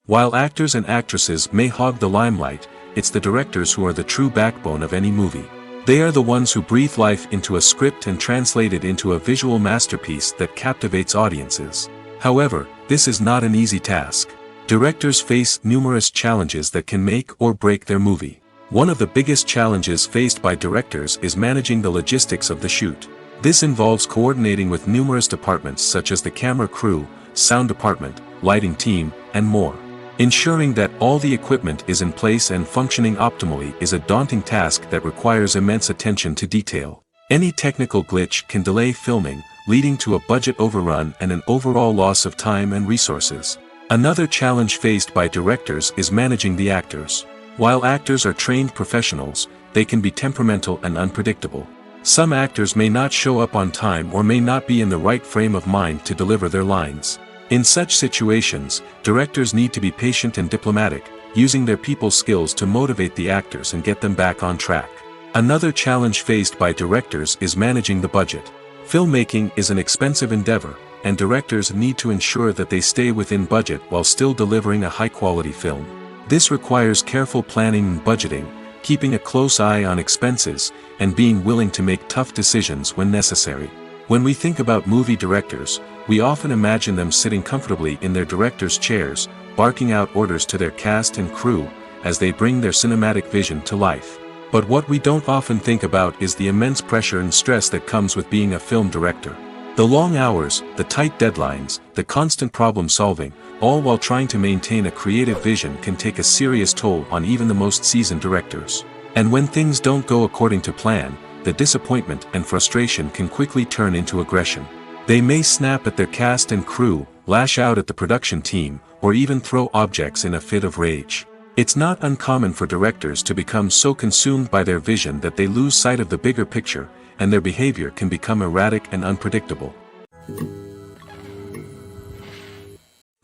While actors and actresses may hog the limelight, it's the directors who are the true backbone of any movie. They are the ones who breathe life into a script and translate it into a visual masterpiece that captivates audiences. However, this is not an easy task. Directors face numerous challenges that can make or break their movie. One of the biggest challenges faced by directors is managing the logistics of the shoot. This involves coordinating with numerous departments such as the camera crew, sound department, lighting team, and more. Ensuring that all the equipment is in place and functioning optimally is a daunting task that requires immense attention to detail. Any technical glitch can delay filming, leading to a budget overrun and an overall loss of time and resources. Another challenge faced by directors is managing the actors. While actors are trained professionals, they can be temperamental and unpredictable. Some actors may not show up on time or may not be in the right frame of mind to deliver their lines. In such situations, directors need to be patient and diplomatic, using their people skills to motivate the actors and get them back on track. Another challenge faced by directors is managing the budget. Filmmaking is an expensive endeavor, and directors need to ensure that they stay within budget while still delivering a high-quality film. This requires careful planning and budgeting, keeping a close eye on expenses, and being willing to make tough decisions when necessary. When we think about movie directors, we often imagine them sitting comfortably in their director's chairs, barking out orders to their cast and crew, as they bring their cinematic vision to life. But what we don't often think about is the immense pressure and stress that comes with being a film director. The long hours, the tight deadlines, the constant problem-solving, all while trying to maintain a creative vision can take a serious toll on even the most seasoned directors. And when things don't go according to plan, the disappointment and frustration can quickly turn into aggression. They may snap at their cast and crew, lash out at the production team, or even throw objects in a fit of rage. It's not uncommon for directors to become so consumed by their vision that they lose sight of the bigger picture, and their behavior can become erratic and unpredictable.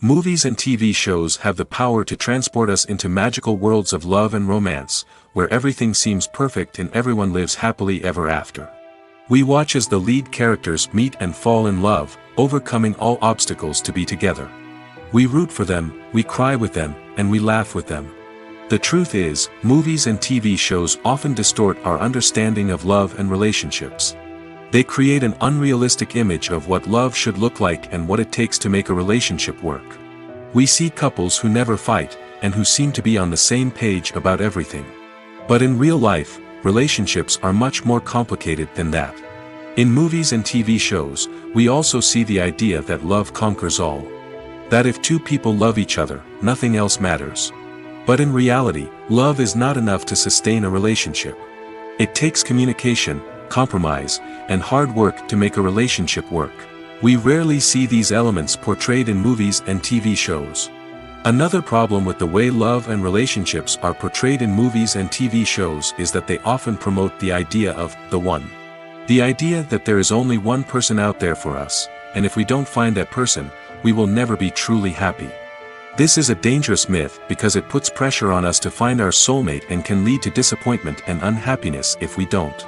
Movies and TV shows have the power to transport us into magical worlds of love and romance, where everything seems perfect and everyone lives happily ever after. We watch as the lead characters meet and fall in love, overcoming all obstacles to be together. We root for them, we cry with them, and we laugh with them. The truth is, movies and TV shows often distort our understanding of love and relationships. They create an unrealistic image of what love should look like and what it takes to make a relationship work. We see couples who never fight, and who seem to be on the same page about everything. But in real life, relationships are much more complicated than that. In movies and TV shows, we also see the idea that love conquers all. That if two people love each other, nothing else matters. But in reality, love is not enough to sustain a relationship. It takes communication, compromise, and hard work to make a relationship work. We rarely see these elements portrayed in movies and TV shows. Another problem with the way love and relationships are portrayed in movies and TV shows is that they often promote the idea of the one. The idea that there is only one person out there for us, and if we don't find that person, we will never be truly happy. This is a dangerous myth because it puts pressure on us to find our soulmate and can lead to disappointment and unhappiness if we don't.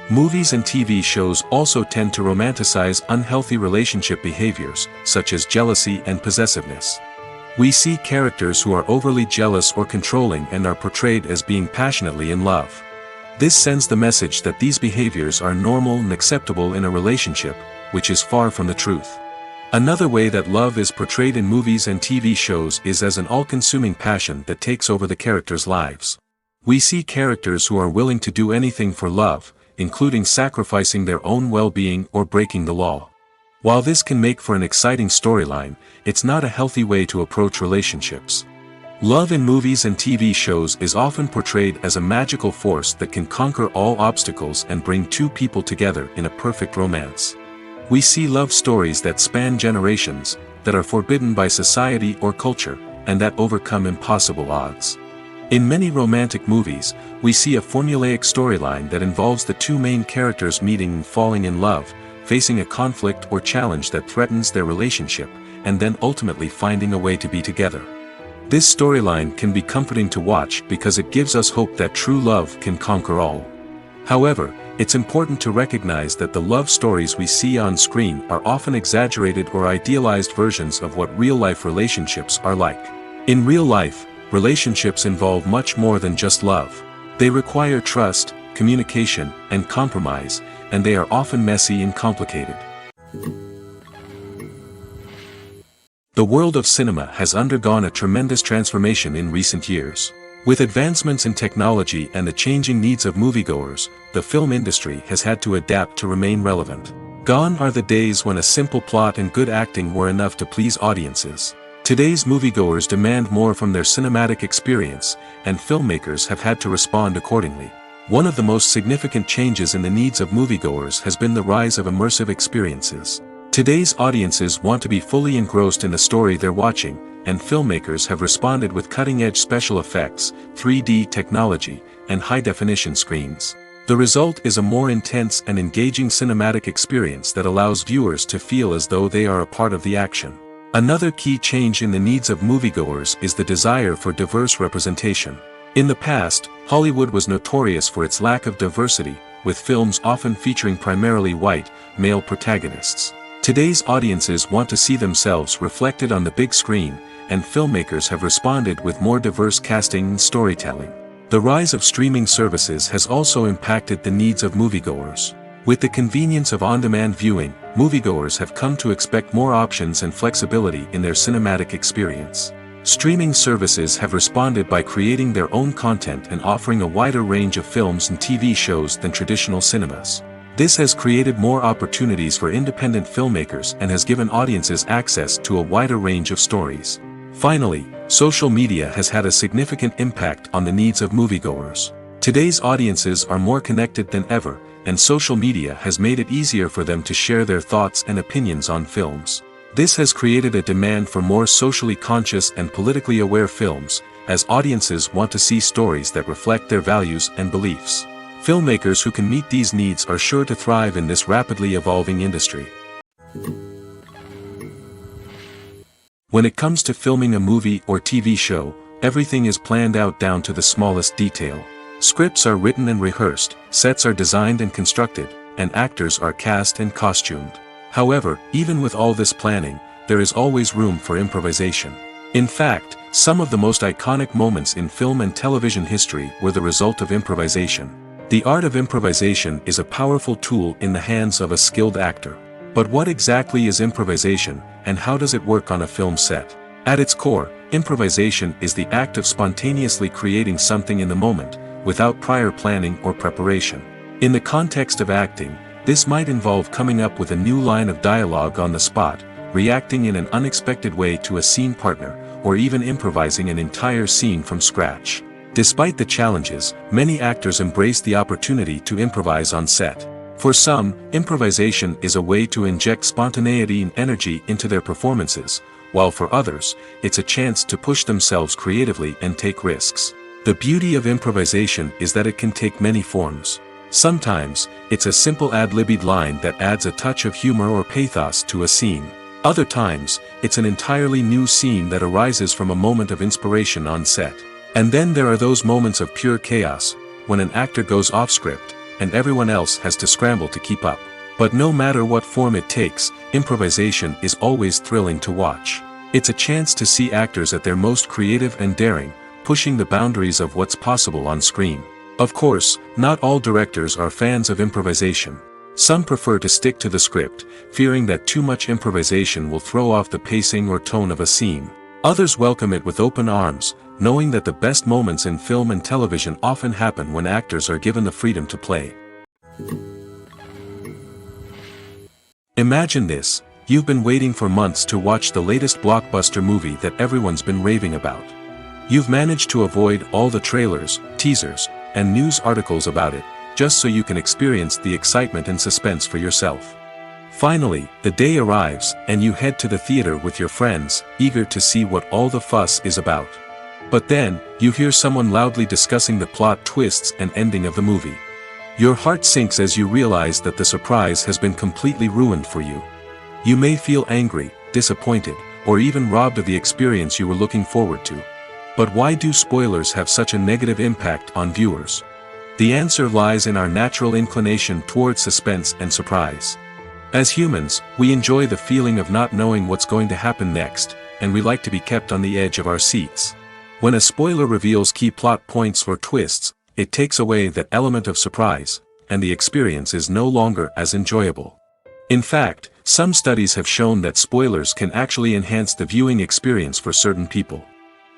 Movies and TV shows also tend to romanticize unhealthy relationship behaviors, such as jealousy and possessiveness. We see characters who are overly jealous or controlling and are portrayed as being passionately in love. This sends the message that these behaviors are normal and acceptable in a relationship, which is far from the truth. Another way that love is portrayed in movies and TV shows is as an all-consuming passion that takes over the characters' lives. We see characters who are willing to do anything for love, including sacrificing their own well-being or breaking the law. While this can make for an exciting storyline, it's not a healthy way to approach relationships. Love in movies and TV shows is often portrayed as a magical force that can conquer all obstacles and bring two people together in a perfect romance. We see love stories that span generations, that are forbidden by society or culture, and that overcome impossible odds. In many romantic movies, we see a formulaic storyline that involves the two main characters meeting and falling in love, facing a conflict or challenge that threatens their relationship, and then ultimately finding a way to be together. This storyline can be comforting to watch because it gives us hope that true love can conquer all. However, it's important to recognize that the love stories we see on screen are often exaggerated or idealized versions of what real-life relationships are like. In real life, relationships involve much more than just love. They require trust, communication, and compromise, and they are often messy and complicated. The world of cinema has undergone a tremendous transformation in recent years. With advancements in technology and the changing needs of moviegoers, the film industry has had to adapt to remain relevant. Gone are the days when a simple plot and good acting were enough to please audiences. Today's moviegoers demand more from their cinematic experience, and filmmakers have had to respond accordingly. One of the most significant changes in the needs of moviegoers has been the rise of immersive experiences. Today's audiences want to be fully engrossed in the story they're watching, and filmmakers have responded with cutting-edge special effects, 3D technology, and high-definition screens. The result is a more intense and engaging cinematic experience that allows viewers to feel as though they are a part of the action. Another key change in the needs of moviegoers is the desire for diverse representation. In the past, Hollywood was notorious for its lack of diversity, with films often featuring primarily white, male protagonists. Today's audiences want to see themselves reflected on the big screen, and filmmakers have responded with more diverse casting and storytelling. The rise of streaming services has also impacted the needs of moviegoers. With the convenience of on-demand viewing, moviegoers have come to expect more options and flexibility in their cinematic experience. Streaming services have responded by creating their own content and offering a wider range of films and TV shows than traditional cinemas. This has created more opportunities for independent filmmakers and has given audiences access to a wider range of stories. Finally, social media has had a significant impact on the needs of moviegoers. Today's audiences are more connected than ever, and social media has made it easier for them to share their thoughts and opinions on films. This has created a demand for more socially conscious and politically aware films, as audiences want to see stories that reflect their values and beliefs. Filmmakers who can meet these needs are sure to thrive in this rapidly evolving industry. When it comes to filming a movie or TV show, everything is planned out down to the smallest detail. Scripts are written and rehearsed, sets are designed and constructed, and actors are cast and costumed. However, even with all this planning, there is always room for improvisation. In fact, some of the most iconic moments in film and television history were the result of improvisation. The art of improvisation is a powerful tool in the hands of a skilled actor. But what exactly is improvisation, and how does it work on a film set? At its core, improvisation is the act of spontaneously creating something in the moment, without prior planning or preparation. In the context of acting, this might involve coming up with a new line of dialogue on the spot, reacting in an unexpected way to a scene partner, or even improvising an entire scene from scratch. Despite the challenges, many actors embrace the opportunity to improvise on set. For some, improvisation is a way to inject spontaneity and energy into their performances, while for others, it's a chance to push themselves creatively and take risks. The beauty of improvisation is that it can take many forms. Sometimes, it's a simple ad-libbed line that adds a touch of humor or pathos to a scene. Other times, it's an entirely new scene that arises from a moment of inspiration on set. And then there are those moments of pure chaos, when an actor goes off script, and everyone else has to scramble to keep up. But no matter what form it takes, improvisation is always thrilling to watch. It's a chance to see actors at their most creative and daring, pushing the boundaries of what's possible on screen. Of course, not all directors are fans of improvisation. Some prefer to stick to the script, fearing that too much improvisation will throw off the pacing or tone of a scene. Others welcome it with open arms, knowing that the best moments in film and television often happen when actors are given the freedom to play. Imagine this: you've been waiting for months to watch the latest blockbuster movie that everyone's been raving about. You've managed to avoid all the trailers, teasers, and news articles about it, just so you can experience the excitement and suspense for yourself. Finally, the day arrives, and you head to the theater with your friends, eager to see what all the fuss is about. But then, you hear someone loudly discussing the plot twists and ending of the movie. Your heart sinks as you realize that the surprise has been completely ruined for you. You may feel angry, disappointed, or even robbed of the experience you were looking forward to. But why do spoilers have such a negative impact on viewers? The answer lies in our natural inclination towards suspense and surprise. As humans, we enjoy the feeling of not knowing what's going to happen next, and we like to be kept on the edge of our seats. When a spoiler reveals key plot points or twists, it takes away that element of surprise, and the experience is no longer as enjoyable. In fact, some studies have shown that spoilers can actually enhance the viewing experience for certain people.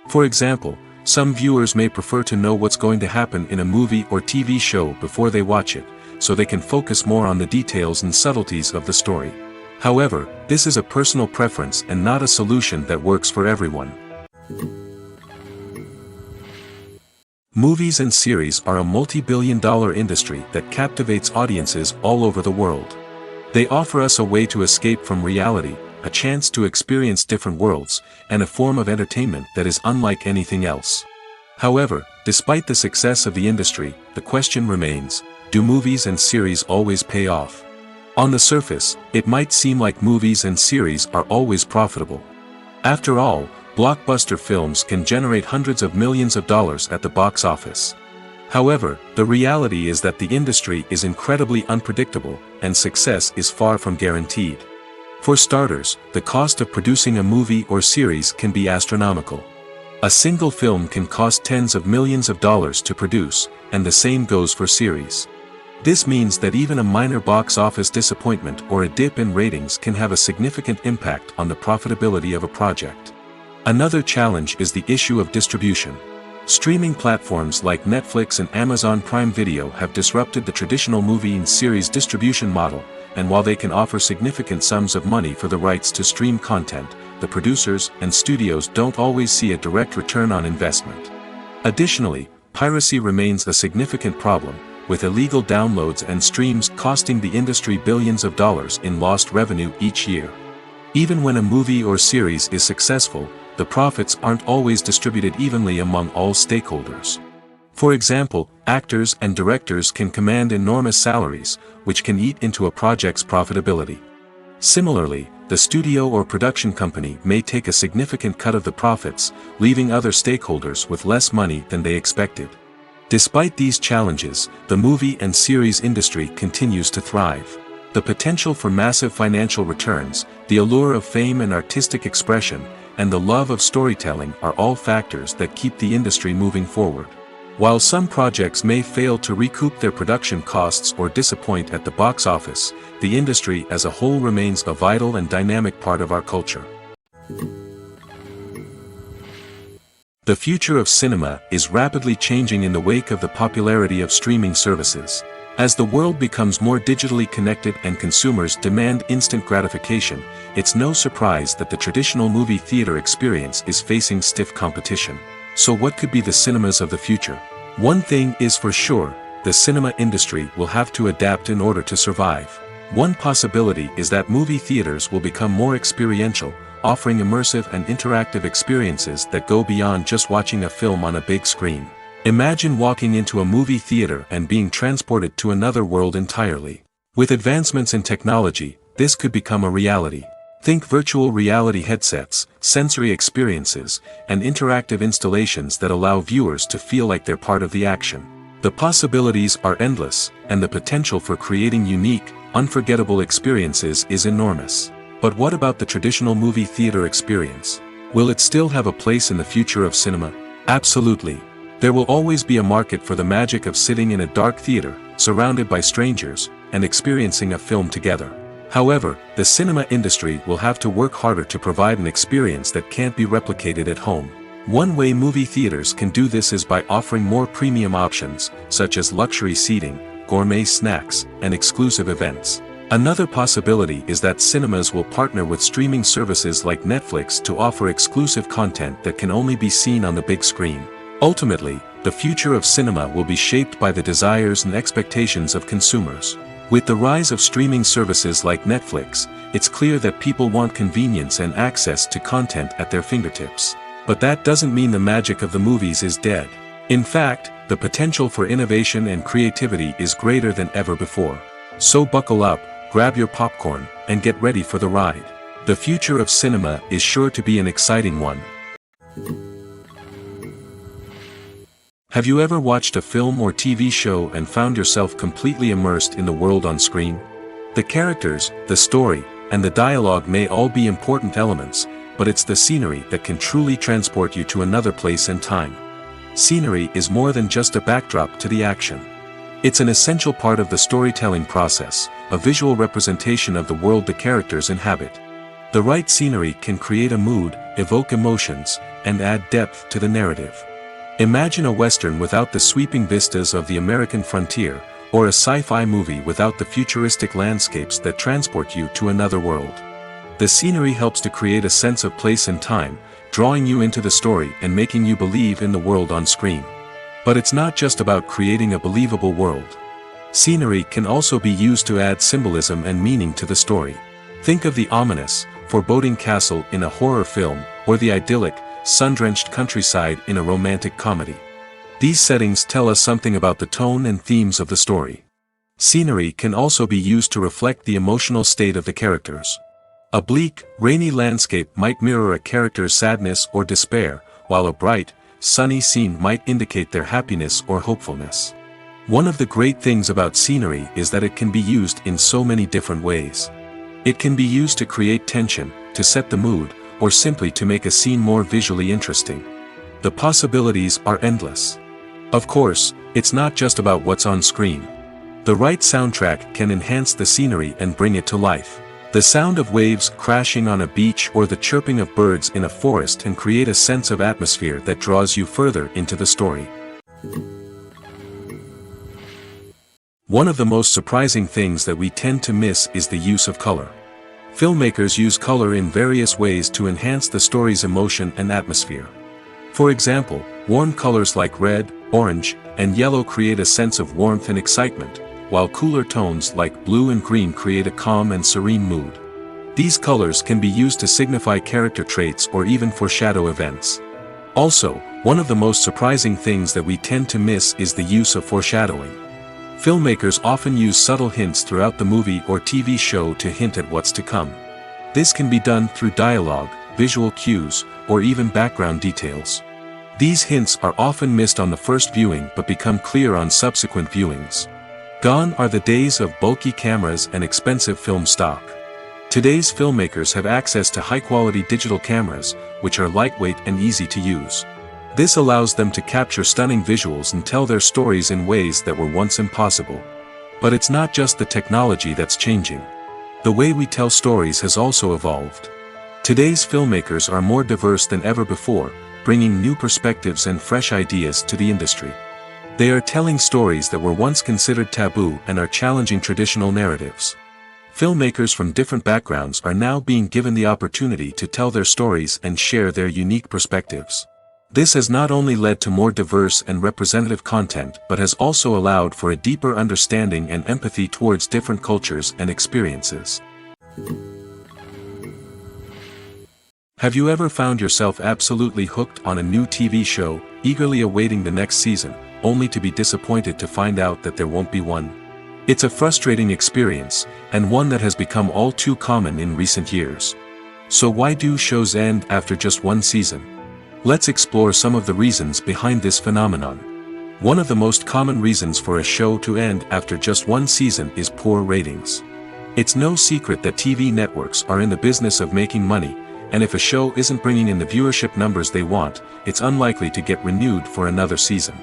For example, some viewers may prefer to know what's going to happen in a movie or TV show before they watch it, so they can focus more on the details and subtleties of the story. However, this is a personal preference and not a solution that works for everyone. Movies and series are a multi-billion-dollar industry that captivates audiences all over the world. They offer us a way to escape from reality, a chance to experience different worlds, and a form of entertainment that is unlike anything else. However, despite the success of the industry, the question remains: do movies and series always pay off? On the surface, it might seem like movies and series are always profitable. After all, blockbuster films can generate hundreds of millions of dollars at the box office. However, the reality is that the industry is incredibly unpredictable, and success is far from guaranteed. For starters, the cost of producing a movie or series can be astronomical. A single film can cost tens of millions of dollars to produce, and the same goes for series. This means that even a minor box office disappointment or a dip in ratings can have a significant impact on the profitability of a project. Another challenge is the issue of distribution. Streaming platforms like Netflix and Amazon Prime Video have disrupted the traditional movie and series distribution model, and while they can offer significant sums of money for the rights to stream content, the producers and studios don't always see a direct return on investment. Additionally, piracy remains a significant problem, with illegal downloads and streams costing the industry billions of dollars in lost revenue each year. Even when a movie or series is successful, the profits aren't always distributed evenly among all stakeholders. For example, actors and directors can command enormous salaries, which can eat into a project's profitability. Similarly, the studio or production company may take a significant cut of the profits, leaving other stakeholders with less money than they expected. Despite these challenges, the movie and series industry continues to thrive. The potential for massive financial returns, the allure of fame and artistic expression, and the love of storytelling are all factors that keep the industry moving forward. While some projects may fail to recoup their production costs or disappoint at the box office, the industry as a whole remains a vital and dynamic part of our culture. The future of cinema is rapidly changing in the wake of the popularity of streaming services. As the world becomes more digitally connected and consumers demand instant gratification, it's no surprise that the traditional movie theater experience is facing stiff competition. So what could be the cinemas of the future? One thing is for sure, the cinema industry will have to adapt in order to survive. One possibility is that movie theaters will become more experiential, offering immersive and interactive experiences that go beyond just watching a film on a big screen. Imagine walking into a movie theater and being transported to another world entirely. With advancements in technology, this could become a reality. Think virtual reality headsets, sensory experiences, and interactive installations that allow viewers to feel like they're part of the action. The possibilities are endless, and the potential for creating unique, unforgettable experiences is enormous. But what about the traditional movie theater experience? Will it still have a place in the future of cinema? Absolutely. There will always be a market for the magic of sitting in a dark theater, surrounded by strangers, and experiencing a film together. However, the cinema industry will have to work harder to provide an experience that can't be replicated at home. One way movie theaters can do this is by offering more premium options, such as luxury seating, gourmet snacks, and exclusive events. Another possibility is that cinemas will partner with streaming services like Netflix to offer exclusive content that can only be seen on the big screen. Ultimately, the future of cinema will be shaped by the desires and expectations of consumers. With the rise of streaming services like Netflix, it's clear that people want convenience and access to content at their fingertips. But that doesn't mean the magic of the movies is dead. In fact, the potential for innovation and creativity is greater than ever before. So buckle up, grab your popcorn, and get ready for the ride. The future of cinema is sure to be an exciting one. Have you ever watched a film or TV show and found yourself completely immersed in the world on screen? The characters, the story, and the dialogue may all be important elements, but it's the scenery that can truly transport you to another place and time. Scenery is more than just a backdrop to the action. It's an essential part of the storytelling process, a visual representation of the world the characters inhabit. The right scenery can create a mood, evoke emotions, and add depth to the narrative. Imagine a Western without the sweeping vistas of the American frontier, or a sci-fi movie without the futuristic landscapes that transport you to another world. The scenery helps to create a sense of place and time, drawing you into the story and making you believe in the world on screen. But it's not just about creating a believable world. Scenery can also be used to add symbolism and meaning to the story. Think of the ominous, foreboding castle in a horror film, or the idyllic, sun-drenched countryside in a romantic comedy. These settings tell us something about the tone and themes of the story. Scenery can also be used to reflect the emotional state of the characters. A bleak, rainy landscape might mirror a character's sadness or despair, while a bright, sunny scene might indicate their happiness or hopefulness. One of the great things about scenery is that it can be used in so many different ways. It can be used to create tension, to set the mood, or simply to make a scene more visually interesting. The possibilities are endless. Of course, it's not just about what's on screen. The right soundtrack can enhance the scenery and bring it to life. The sound of waves crashing on a beach or the chirping of birds in a forest can create a sense of atmosphere that draws you further into the story. One of the most surprising things that we tend to miss is the use of color. Filmmakers use color in various ways to enhance the story's emotion and atmosphere. For example, warm colors like red, orange, and yellow create a sense of warmth and excitement, while cooler tones like blue and green create a calm and serene mood. These colors can be used to signify character traits or even foreshadow events. Also, one of the most surprising things that we tend to miss is the use of foreshadowing. Filmmakers often use subtle hints throughout the movie or TV show to hint at what's to come. This can be done through dialogue, visual cues, or even background details. These hints are often missed on the first viewing but become clear on subsequent viewings. Gone are the days of bulky cameras and expensive film stock. Today's filmmakers have access to high-quality digital cameras, which are lightweight and easy to use. This allows them to capture stunning visuals and tell their stories in ways that were once impossible. But it's not just the technology that's changing. The way we tell stories has also evolved. Today's filmmakers are more diverse than ever before, bringing new perspectives and fresh ideas to the industry. They are telling stories that were once considered taboo and are challenging traditional narratives. Filmmakers from different backgrounds are now being given the opportunity to tell their stories and share their unique perspectives. This has not only led to more diverse and representative content but has also allowed for a deeper understanding and empathy towards different cultures and experiences. Have you ever found yourself absolutely hooked on a new TV show, eagerly awaiting the next season, only to be disappointed to find out that there won't be one? It's a frustrating experience, and one that has become all too common in recent years. So why do shows end after just one season? Let's explore some of the reasons behind this phenomenon. One of the most common reasons for a show to end after just one season is poor ratings. It's no secret that TV networks are in the business of making money, and if a show isn't bringing in the viewership numbers they want, it's unlikely to get renewed for another season.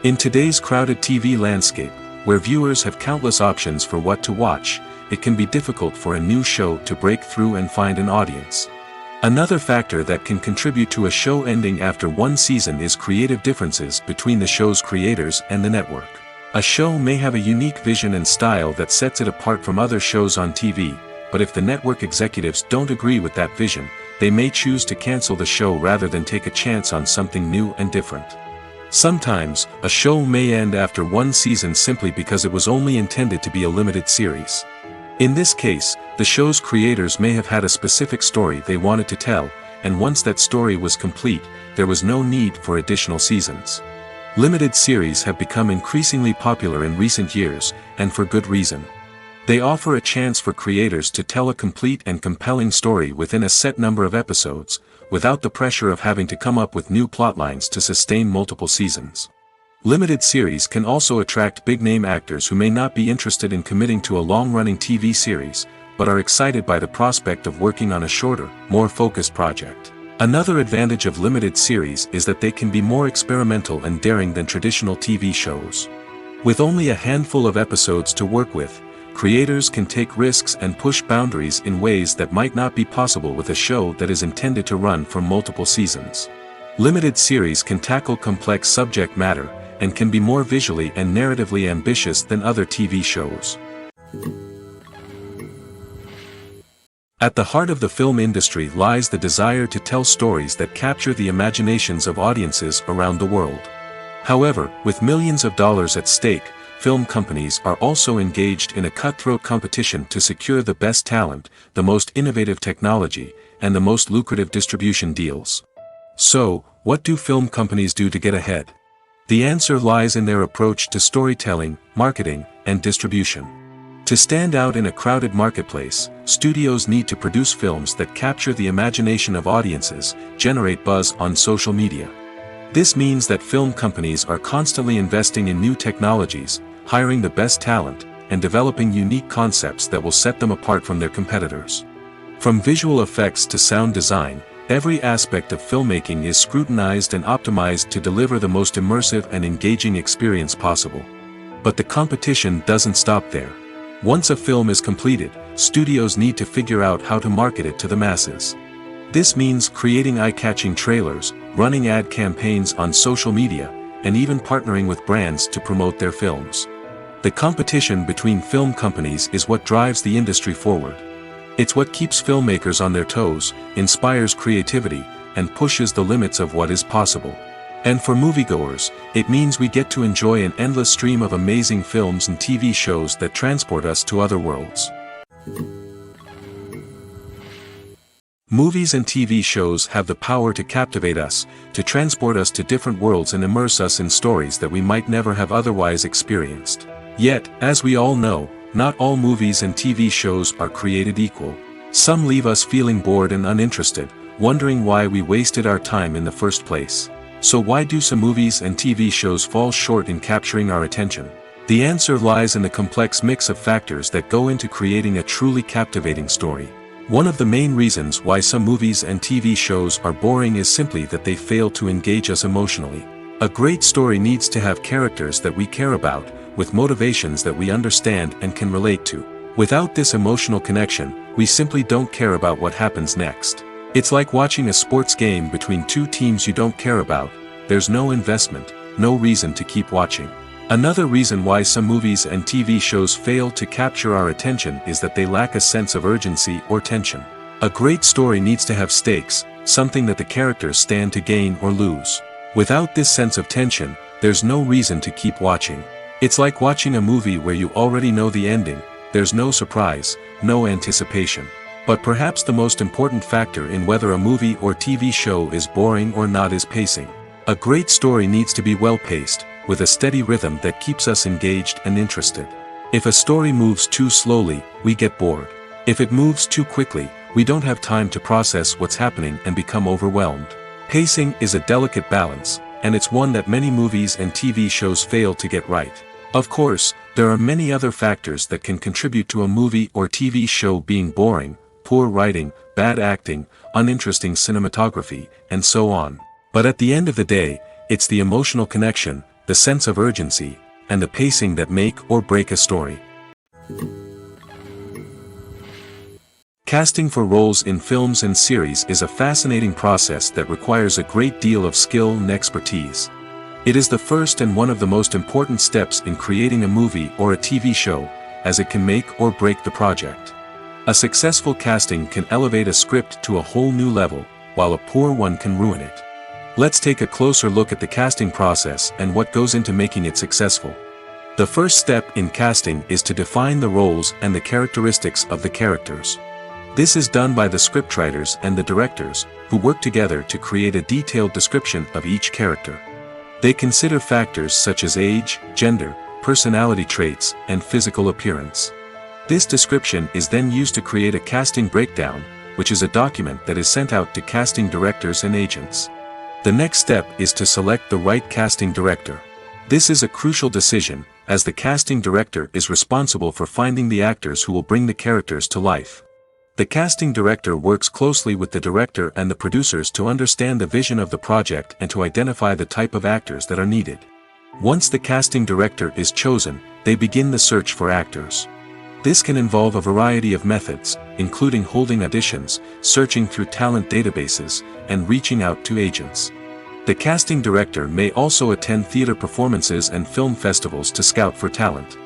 In today's crowded TV landscape, where viewers have countless options for what to watch, it can be difficult for a new show to break through and find an audience. Another factor that can contribute to a show ending after one season is creative differences between the show's creators and the network. A show may have a unique vision and style that sets it apart from other shows on TV, but if the network executives don't agree with that vision, they may choose to cancel the show rather than take a chance on something new and different. Sometimes, a show may end after one season simply because it was only intended to be a limited series. In this case, the show's creators may have had a specific story they wanted to tell, and once that story was complete, there was no need for additional seasons. Limited series have become increasingly popular in recent years, and for good reason. They offer a chance for creators to tell a complete and compelling story within a set number of episodes, without the pressure of having to come up with new plotlines to sustain multiple seasons. Limited series can also attract big-name actors who may not be interested in committing to a long-running TV series, but are excited by the prospect of working on a shorter, more focused project. Another advantage of limited series is that they can be more experimental and daring than traditional TV shows. With only a handful of episodes to work with, creators can take risks and push boundaries in ways that might not be possible with a show that is intended to run for multiple seasons. Limited series can tackle complex subject matter, and can be more visually and narratively ambitious than other TV shows. At the heart of the film industry lies the desire to tell stories that capture the imaginations of audiences around the world. However, with millions of dollars at stake, film companies are also engaged in a cutthroat competition to secure the best talent, the most innovative technology, and the most lucrative distribution deals. So, what do film companies do to get ahead? The answer lies in their approach to storytelling, marketing, and distribution. To stand out in a crowded marketplace, studios need to produce films that capture the imagination of audiences, generate buzz on social media. This means that film companies are constantly investing in new technologies, hiring the best talent, and developing unique concepts that will set them apart from their competitors. From visual effects to sound design, every aspect of filmmaking is scrutinized and optimized to deliver the most immersive and engaging experience possible. But the competition doesn't stop there. Once a film is completed, studios need to figure out how to market it to the masses. This means creating eye-catching trailers, running ad campaigns on social media, and even partnering with brands to promote their films. The competition between film companies is what drives the industry forward. It's what keeps filmmakers on their toes, inspires creativity, and pushes the limits of what is possible. And for moviegoers, it means we get to enjoy an endless stream of amazing films and TV shows that transport us to other worlds. Movies and TV shows have the power to captivate us, to transport us to different worlds and immerse us in stories that we might never have otherwise experienced. Yet, as we all know, not all movies and TV shows are created equal. Some leave us feeling bored and uninterested, wondering why we wasted our time in the first place. So why do some movies and TV shows fall short in capturing our attention? The answer lies in the complex mix of factors that go into creating a truly captivating story. One of the main reasons why some movies and TV shows are boring is simply that they fail to engage us emotionally. A great story needs to have characters that we care about, with motivations that we understand and can relate to. Without this emotional connection, we simply don't care about what happens next. It's like watching a sports game between two teams you don't care about. There's no investment, no reason to keep watching. Another reason why some movies and TV shows fail to capture our attention is that they lack a sense of urgency or tension. A great story needs to have stakes, something that the characters stand to gain or lose. Without this sense of tension, there's no reason to keep watching. It's like watching a movie where you already know the ending. There's no surprise, no anticipation. But perhaps the most important factor in whether a movie or TV show is boring or not is pacing. A great story needs to be well-paced, with a steady rhythm that keeps us engaged and interested. If a story moves too slowly, we get bored. If it moves too quickly, we don't have time to process what's happening and become overwhelmed. Pacing is a delicate balance, and it's one that many movies and TV shows fail to get right. Of course, there are many other factors that can contribute to a movie or TV show being boring: poor writing, bad acting, uninteresting cinematography, and so on. But at the end of the day, it's the emotional connection, the sense of urgency, and the pacing that make or break a story. Casting for roles in films and series is a fascinating process that requires a great deal of skill and expertise. It is the first and one of the most important steps in creating a movie or a TV show, as it can make or break the project. A successful casting can elevate a script to a whole new level, while a poor one can ruin it. Let's take a closer look at the casting process and what goes into making it successful. The first step in casting is to define the roles and the characteristics of the characters. This is done by the scriptwriters and the directors, who work together to create a detailed description of each character. They consider factors such as age, gender, personality traits, and physical appearance. This description is then used to create a casting breakdown, which is a document that is sent out to casting directors and agents. The next step is to select the right casting director. This is a crucial decision, as the casting director is responsible for finding the actors who will bring the characters to life. The casting director works closely with the director and the producers to understand the vision of the project and to identify the type of actors that are needed. Once the casting director is chosen, they begin the search for actors. This can involve a variety of methods, including holding auditions, searching through talent databases, and reaching out to agents. The casting director may also attend theater performances and film festivals to scout for talent.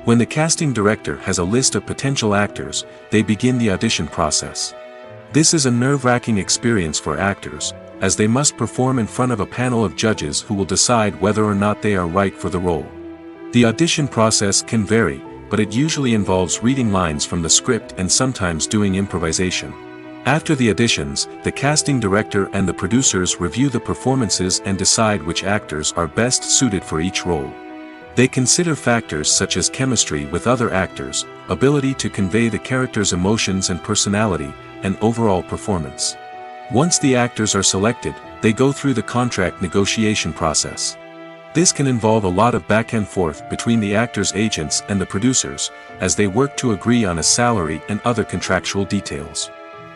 When the casting director has a list of potential actors, they begin the audition process. This is a nerve-wracking experience for actors, as they must perform in front of a panel of judges who will decide whether or not they are right for the role. The audition process can vary, but it usually involves reading lines from the script and sometimes doing improvisation. After the auditions, the casting director and the producers review the performances and decide which actors are best suited for each role. They consider factors such as chemistry with other actors, ability to convey the character's emotions and personality, and overall performance. Once the actors are selected, they go through the contract negotiation process. This can involve a lot of back and forth between the actors' agents and the producers, as they work to agree on a salary and other contractual details.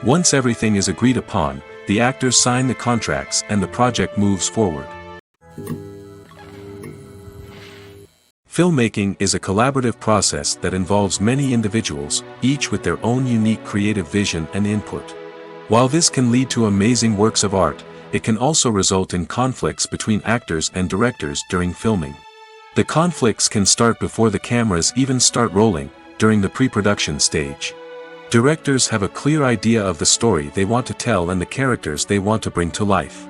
Once everything is agreed upon, the actors sign the contracts and the project moves forward. Filmmaking is a collaborative process that involves many individuals, each with their own unique creative vision and input. While this can lead to amazing works of art, it can also result in conflicts between actors and directors during filming. The conflicts can start before the cameras even start rolling, during the pre-production stage. Directors have a clear idea of the story they want to tell and the characters they want to bring to life.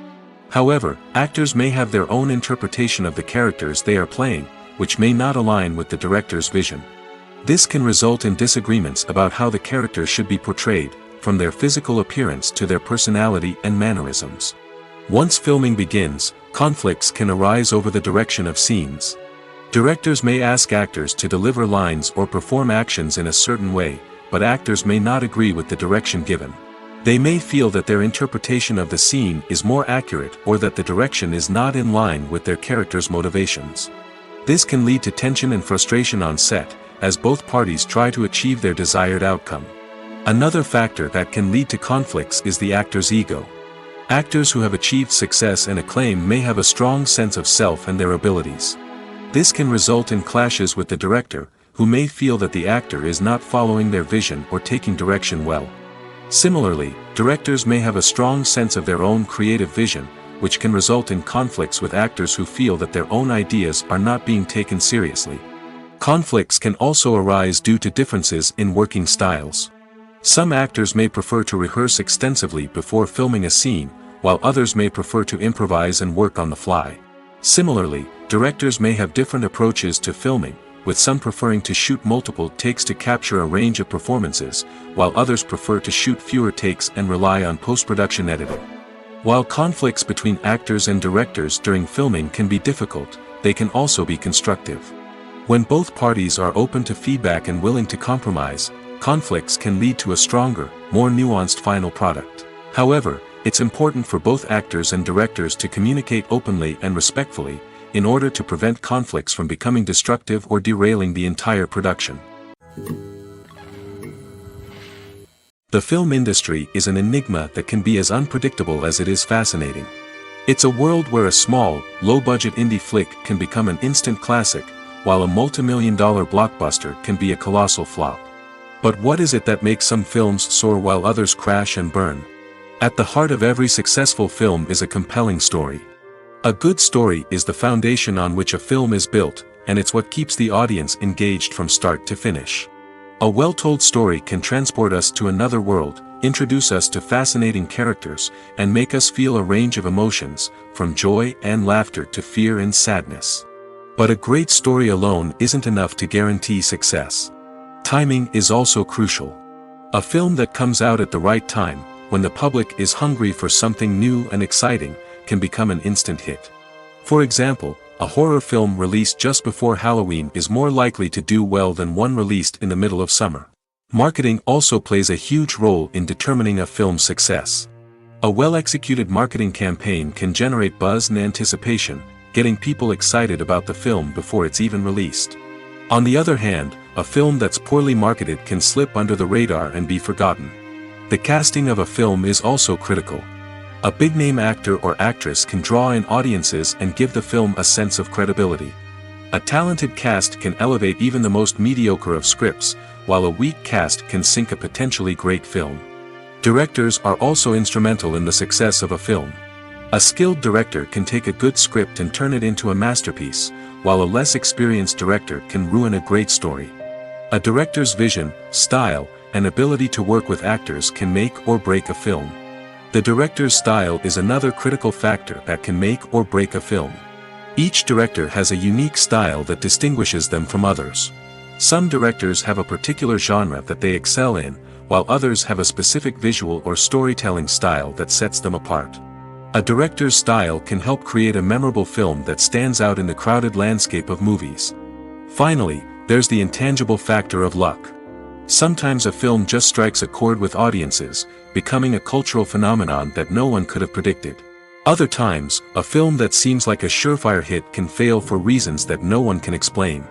However, actors may have their own interpretation of the characters they are playing, which may not align with the director's vision. This can result in disagreements about how the characters should be portrayed, from their physical appearance to their personality and mannerisms. Once filming begins, conflicts can arise over the direction of scenes. Directors may ask actors to deliver lines or perform actions in a certain way, but actors may not agree with the direction given. They may feel that their interpretation of the scene is more accurate or that the direction is not in line with their character's motivations. This can lead to tension and frustration on set, as both parties try to achieve their desired outcome. Another factor that can lead to conflicts is the actor's ego. Actors who have achieved success and acclaim may have a strong sense of self and their abilities. This can result in clashes with the director, who may feel that the actor is not following their vision or taking direction well. Similarly, directors may have a strong sense of their own creative vision, which can result in conflicts with actors who feel that their own ideas are not being taken seriously. Conflicts can also arise due to differences in working styles. Some actors may prefer to rehearse extensively before filming a scene, while others may prefer to improvise and work on the fly. Similarly, directors may have different approaches to filming, with some preferring to shoot multiple takes to capture a range of performances, while others prefer to shoot fewer takes and rely on post-production editing. While conflicts between actors and directors during filming can be difficult, they can also be constructive. When both parties are open to feedback and willing to compromise, conflicts can lead to a stronger, more nuanced final product. However, it's important for both actors and directors to communicate openly and respectfully, in order to prevent conflicts from becoming destructive or derailing the entire production. The film industry is an enigma that can be as unpredictable as it is fascinating. It's a world where a small, low-budget indie flick can become an instant classic, while a multi-million-dollar blockbuster can be a colossal flop. But what is it that makes some films soar while others crash and burn? At the heart of every successful film is a compelling story. A good story is the foundation on which a film is built, and it's what keeps the audience engaged from start to finish. A well-told story can transport us to another world, introduce us to fascinating characters, and make us feel a range of emotions, from joy and laughter to fear and sadness. But a great story alone isn't enough to guarantee success. Timing is also crucial. A film that comes out at the right time, when the public is hungry for something new and exciting, can become an instant hit. For example, a horror film released just before Halloween is more likely to do well than one released in the middle of summer. Marketing also plays a huge role in determining a film's success. A well-executed marketing campaign can generate buzz and anticipation, getting people excited about the film before it's even released. On the other hand, a film that's poorly marketed can slip under the radar and be forgotten. The casting of a film is also critical. A big-name actor or actress can draw in audiences and give the film a sense of credibility. A talented cast can elevate even the most mediocre of scripts, while a weak cast can sink a potentially great film. Directors are also instrumental in the success of a film. A skilled director can take a good script and turn it into a masterpiece, while a less experienced director can ruin a great story. A director's vision, style, and ability to work with actors can make or break a film. The director's style is another critical factor that can make or break a film. Each director has a unique style that distinguishes them from others. Some directors have a particular genre that they excel in, while others have a specific visual or storytelling style that sets them apart. A director's style can help create a memorable film that stands out in the crowded landscape of movies. Finally, there's the intangible factor of luck. Sometimes a film just strikes a chord with audiences, becoming a cultural phenomenon that no one could have predicted. Other times, a film that seems like a surefire hit can fail for reasons that no one can explain.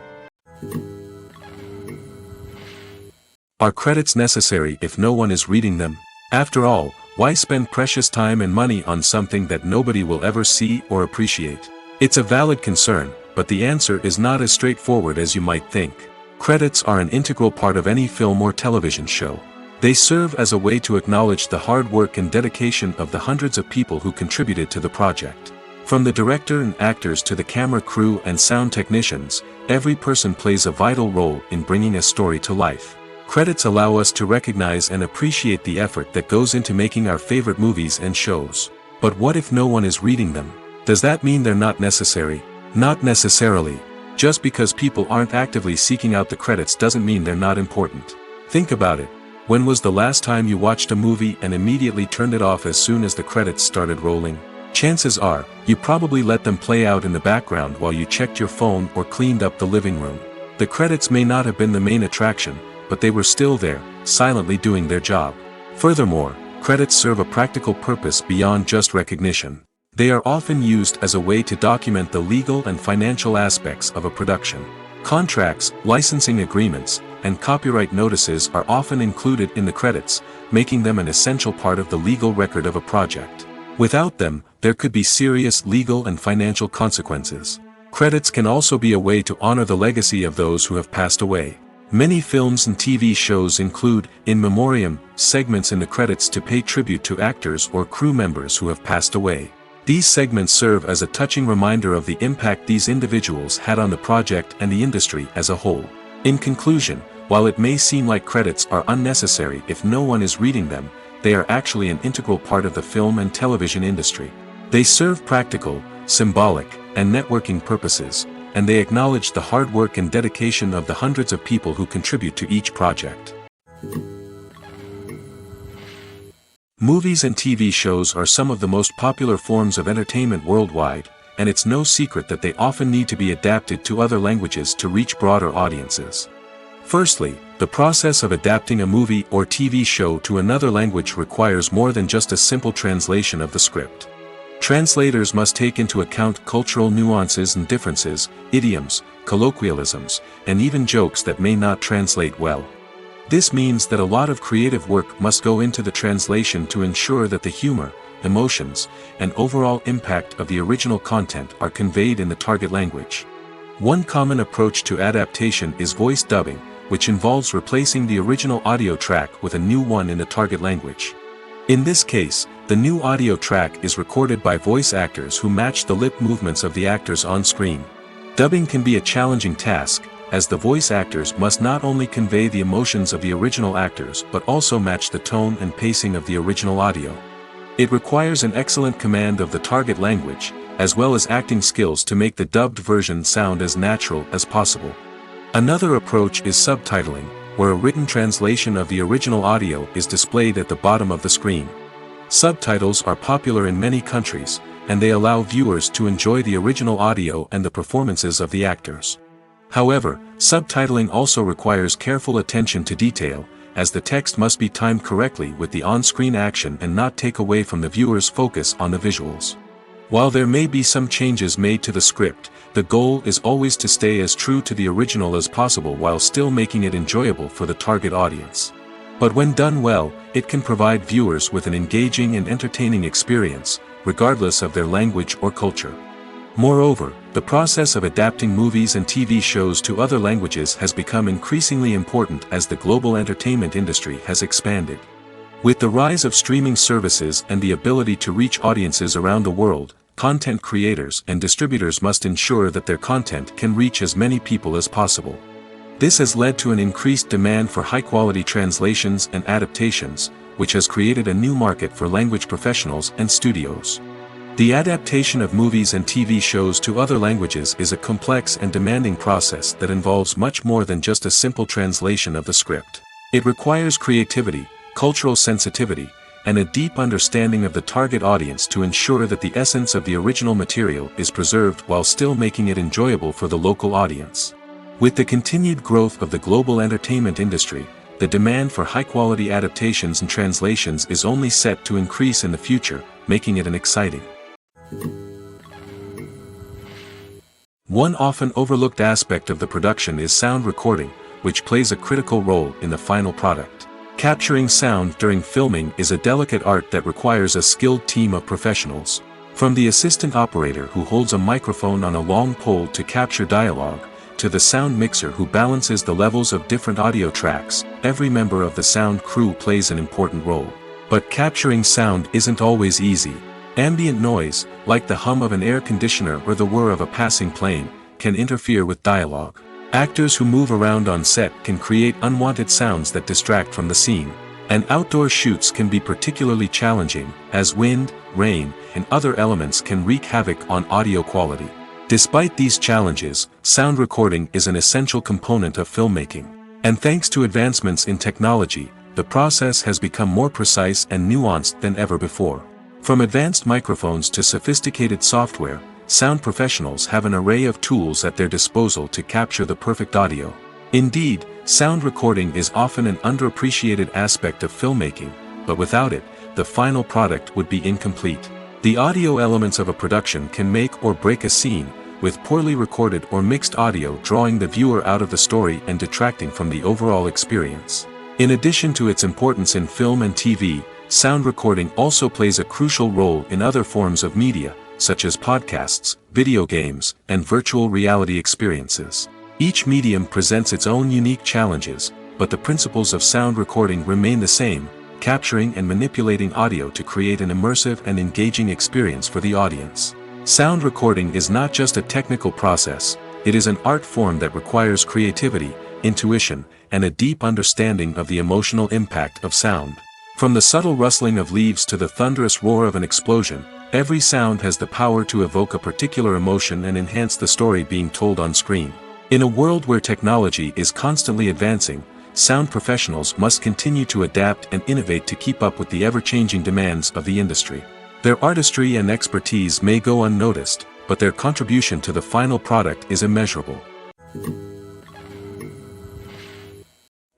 Are credits necessary if no one is reading them? After all, why spend precious time and money on something that nobody will ever see or appreciate? It's a valid concern, but the answer is not as straightforward as you might think. Credits are an integral part of any film or television show. They serve as a way to acknowledge the hard work and dedication of the hundreds of people who contributed to the project. From the director and actors to the camera crew and sound technicians, every person plays a vital role in bringing a story to life. Credits allow us to recognize and appreciate the effort that goes into making our favorite movies and shows. But what if no one is reading them? Does that mean they're not necessary? Not necessarily. Just because people aren't actively seeking out the credits doesn't mean they're not important. Think about it. When was the last time you watched a movie and immediately turned it off as soon as the credits started rolling? Chances are, you probably let them play out in the background while you checked your phone or cleaned up the living room. The credits may not have been the main attraction, but they were still there, silently doing their job. Furthermore, credits serve a practical purpose beyond just recognition. They are often used as a way to document the legal and financial aspects of a production. Contracts, licensing agreements, and copyright notices are often included in the credits, making them an essential part of the legal record of a project. Without them, there could be serious legal and financial consequences. Credits can also be a way to honor the legacy of those who have passed away. Many films and TV shows include, in memoriam, segments in the credits to pay tribute to actors or crew members who have passed away. These segments serve as a touching reminder of the impact these individuals had on the project and the industry as a whole. In conclusion, while it may seem like credits are unnecessary if no one is reading them, they are actually an integral part of the film and television industry. They serve practical, symbolic, and networking purposes, and they acknowledge the hard work and dedication of the hundreds of people who contribute to each project. Movies and TV shows are some of the most popular forms of entertainment worldwide, and it's no secret that they often need to be adapted to other languages to reach broader audiences. Firstly, the The process of adapting a movie or TV show to another language requires more than just a simple translation of the script. Translators must take into account cultural nuances and differences, idioms, colloquialisms, and even jokes that may not translate well. This means that a lot of creative work must go into the translation to ensure that the humor, emotions, and overall impact of the original content are conveyed in the target language. One common approach to adaptation is voice dubbing, which involves replacing the original audio track with a new one in the target language. In this case, the new audio track is recorded by voice actors who match the lip movements of the actors on screen. Dubbing can be a challenging task, as the voice actors must not only convey the emotions of the original actors but also match the tone and pacing of the original audio. It requires an excellent command of the target language, as well as acting skills to make the dubbed version sound as natural as possible. Another approach is subtitling, where a written translation of the original audio is displayed at the bottom of the screen. Subtitles are popular in many countries, and they allow viewers to enjoy the original audio and the performances of the actors. However, subtitling also requires careful attention to detail, as the text must be timed correctly with the on-screen action and not take away from the viewer's focus on the visuals. While there may be some changes made to the script, the goal is always to stay as true to the original as possible while still making it enjoyable for the target audience. But when done well, it can provide viewers with an engaging and entertaining experience, regardless of their language or culture. Moreover, the process of adapting movies and TV shows to other languages has become increasingly important as the global entertainment industry has expanded. With the rise of streaming services and the ability to reach audiences around the world, content creators and distributors must ensure that their content can reach as many people as possible. This has led to an increased demand for high-quality translations and adaptations, which has created a new market for language professionals and studios. The adaptation of movies and TV shows to other languages is a complex and demanding process that involves much more than just a simple translation of the script. It requires creativity, cultural sensitivity, and a deep understanding of the target audience to ensure that the essence of the original material is preserved while still making it enjoyable for the local audience. With the continued growth of the global entertainment industry, the demand for high-quality adaptations and translations is only set to increase in the future, making it an exciting. One often overlooked aspect of the production is sound recording, which plays a critical role in the final product. Capturing sound during filming is a delicate art that requires a skilled team of professionals. From the assistant operator who holds a microphone on a long pole to capture dialogue, to the sound mixer who balances the levels of different audio tracks, every member of the sound crew plays an important role. But capturing sound isn't always easy. Ambient noise, like the hum of an air conditioner or the whir of a passing plane, can interfere with dialogue. Actors who move around on set can create unwanted sounds that distract from the scene. And outdoor shoots can be particularly challenging, as wind, rain, and other elements can wreak havoc on audio quality. Despite these challenges, sound recording is an essential component of filmmaking. And thanks to advancements in technology, the process has become more precise and nuanced than ever before. From advanced microphones to sophisticated software, sound professionals have an array of tools at their disposal to capture the perfect audio. Indeed, sound recording is often an underappreciated aspect of filmmaking, but without it, the final product would be incomplete. The audio elements of a production can make or break a scene, with poorly recorded or mixed audio drawing the viewer out of the story and detracting from the overall experience. In addition to its importance in film and TV, sound recording also plays a crucial role in other forms of media, such as podcasts, video games, and virtual reality experiences. Each medium presents its own unique challenges, but the principles of sound recording remain the same, capturing and manipulating audio to create an immersive and engaging experience for the audience. Sound recording is not just a technical process, it is an art form that requires creativity, intuition, and a deep understanding of the emotional impact of sound. From the subtle rustling of leaves to the thunderous roar of an explosion, every sound has the power to evoke a particular emotion and enhance the story being told on screen. In a world where technology is constantly advancing, sound professionals must continue to adapt and innovate to keep up with the ever-changing demands of the industry. Their artistry and expertise may go unnoticed, but their contribution to the final product is immeasurable.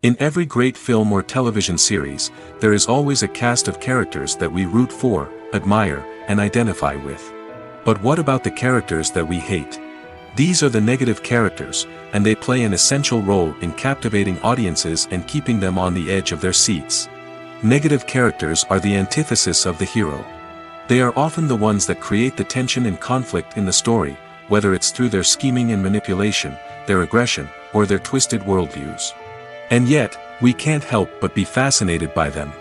In every great film or television series, there is always a cast of characters that we root for, admire, and identify with. But what about the characters that we hate? These are the negative characters, and they play an essential role in captivating audiences and keeping them on the edge of their seats. Negative characters are the antithesis of the hero. They are often the ones that create the tension and conflict in the story, whether it's through their scheming and manipulation, their aggression, or their twisted worldviews. And yet, we can't help but be fascinated by them.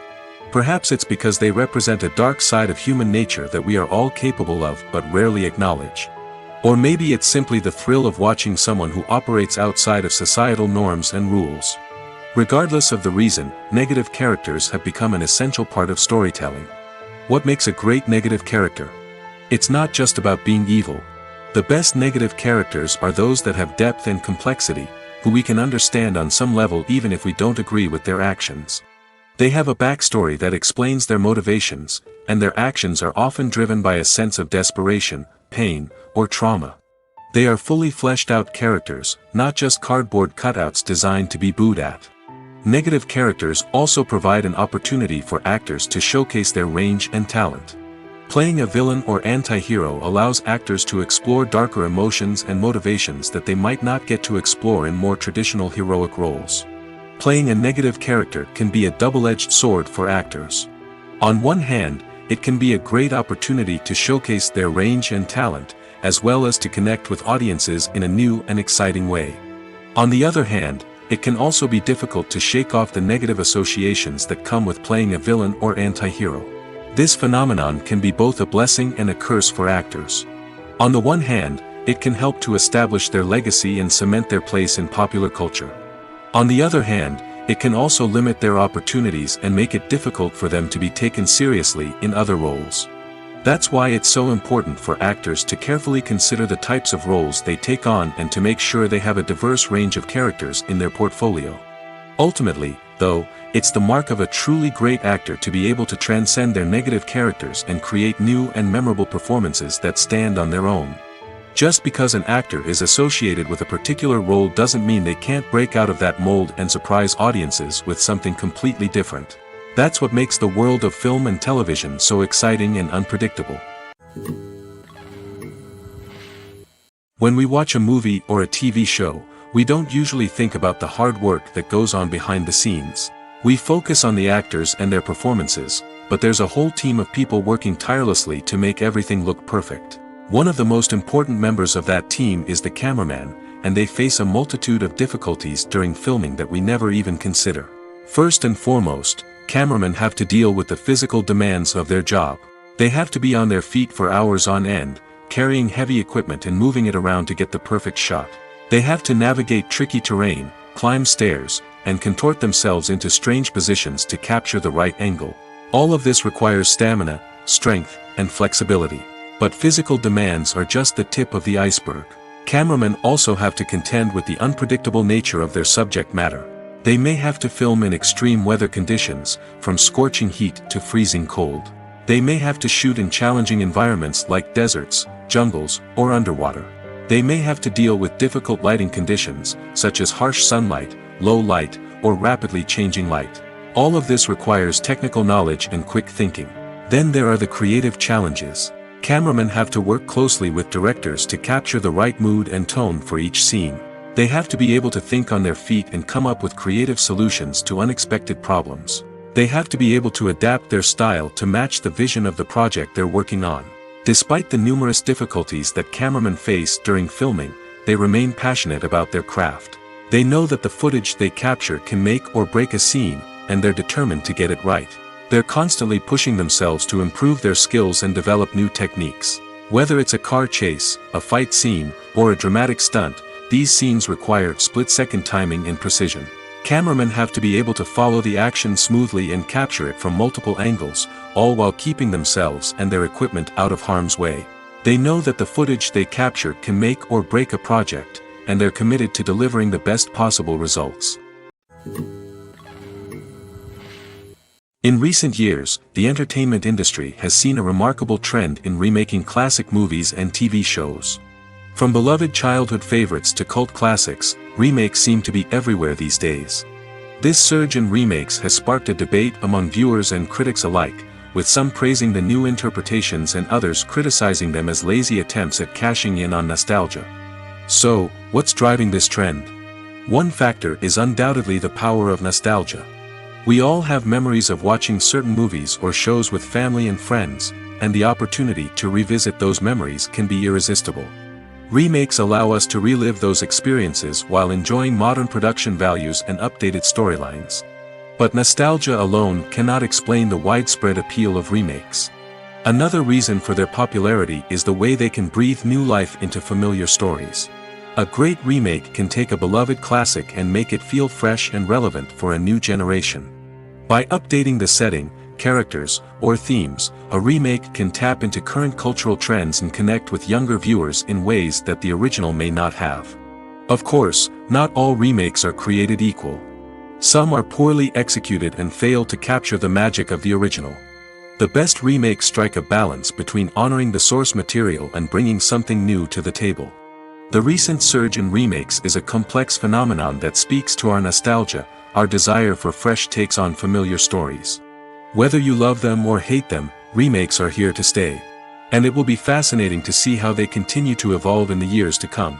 Perhaps it's because they represent a dark side of human nature that we are all capable of but rarely acknowledge. Or maybe it's simply the thrill of watching someone who operates outside of societal norms and rules. Regardless of the reason, negative characters have become an essential part of storytelling. What makes a great negative character? It's not just about being evil. The best negative characters are those that have depth and complexity, who we can understand on some level even if we don't agree with their actions. They have a backstory that explains their motivations, and their actions are often driven by a sense of desperation, pain, or trauma. They are fully fleshed out characters, not just cardboard cutouts designed to be booed at. Negative characters also provide an opportunity for actors to showcase their range and talent. Playing a villain or anti-hero allows actors to explore darker emotions and motivations that they might not get to explore in more traditional heroic roles. Playing a negative character can be a double-edged sword for actors. On one hand, it can be a great opportunity to showcase their range and talent, as well as to connect with audiences in a new and exciting way. On the other hand, it can also be difficult to shake off the negative associations that come with playing a villain or anti-hero. This phenomenon can be both a blessing and a curse for actors. On the one hand, it can help to establish their legacy and cement their place in popular culture. On the other hand, it can also limit their opportunities and make it difficult for them to be taken seriously in other roles. That's why it's so important for actors to carefully consider the types of roles they take on and to make sure they have a diverse range of characters in their portfolio. Ultimately, though, it's the mark of a truly great actor to be able to transcend their negative characters and create new and memorable performances that stand on their own. Just because an actor is associated with a particular role doesn't mean they can't break out of that mold and surprise audiences with something completely different. That's what makes the world of film and television so exciting and unpredictable. When we watch a movie or a TV show, we don't usually think about the hard work that goes on behind the scenes. We focus on the actors and their performances, but there's a whole team of people working tirelessly to make everything look perfect. One of the most important members of that team is the cameraman, and they face a multitude of difficulties during filming that we never even consider. First and foremost, cameramen have to deal with the physical demands of their job. They have to be on their feet for hours on end, carrying heavy equipment and moving it around to get the perfect shot. They have to navigate tricky terrain, climb stairs, and contort themselves into strange positions to capture the right angle. All of this requires stamina, strength, and flexibility. But physical demands are just the tip of the iceberg. Cameramen also have to contend with the unpredictable nature of their subject matter. They may have to film in extreme weather conditions, from scorching heat to freezing cold. They may have to shoot in challenging environments like deserts, jungles, or underwater. They may have to deal with difficult lighting conditions, such as harsh sunlight, low light, or rapidly changing light. All of this requires technical knowledge and quick thinking. Then there are the creative challenges. Cameramen have to work closely with directors to capture the right mood and tone for each scene. They have to be able to think on their feet and come up with creative solutions to unexpected problems. They have to be able to adapt their style to match the vision of the project they're working on. Despite the numerous difficulties that cameramen face during filming, they remain passionate about their craft. They know that the footage they capture can make or break a scene, and they're determined to get it right. They're constantly pushing themselves to improve their skills and develop new techniques. Whether it's a car chase, a fight scene, or a dramatic stunt, these scenes require split-second timing and precision. Cameramen have to be able to follow the action smoothly and capture it from multiple angles, all while keeping themselves and their equipment out of harm's way. They know that the footage they capture can make or break a project, and they're committed to delivering the best possible results. In recent years, the entertainment industry has seen a remarkable trend in remaking classic movies and TV shows. From beloved childhood favorites to cult classics, remakes seem to be everywhere these days. This surge in remakes has sparked a debate among viewers and critics alike, with some praising the new interpretations and others criticizing them as lazy attempts at cashing in on nostalgia. So, what's driving this trend? One factor is undoubtedly the power of nostalgia. We all have memories of watching certain movies or shows with family and friends, and the opportunity to revisit those memories can be irresistible. Remakes allow us to relive those experiences while enjoying modern production values and updated storylines. But nostalgia alone cannot explain the widespread appeal of remakes. Another reason for their popularity is the way they can breathe new life into familiar stories. A great remake can take a beloved classic and make it feel fresh and relevant for a new generation. By updating the setting, characters, or themes, a remake can tap into current cultural trends and connect with younger viewers in ways that the original may not have. Of course, not all remakes are created equal. Some are poorly executed and fail to capture the magic of the original. The best remakes strike a balance between honoring the source material and bringing something new to the table. The recent surge in remakes is a complex phenomenon that speaks to our nostalgia, our desire for fresh takes on familiar stories. Whether you love them or hate them, remakes are here to stay. And it will be fascinating to see how they continue to evolve in the years to come.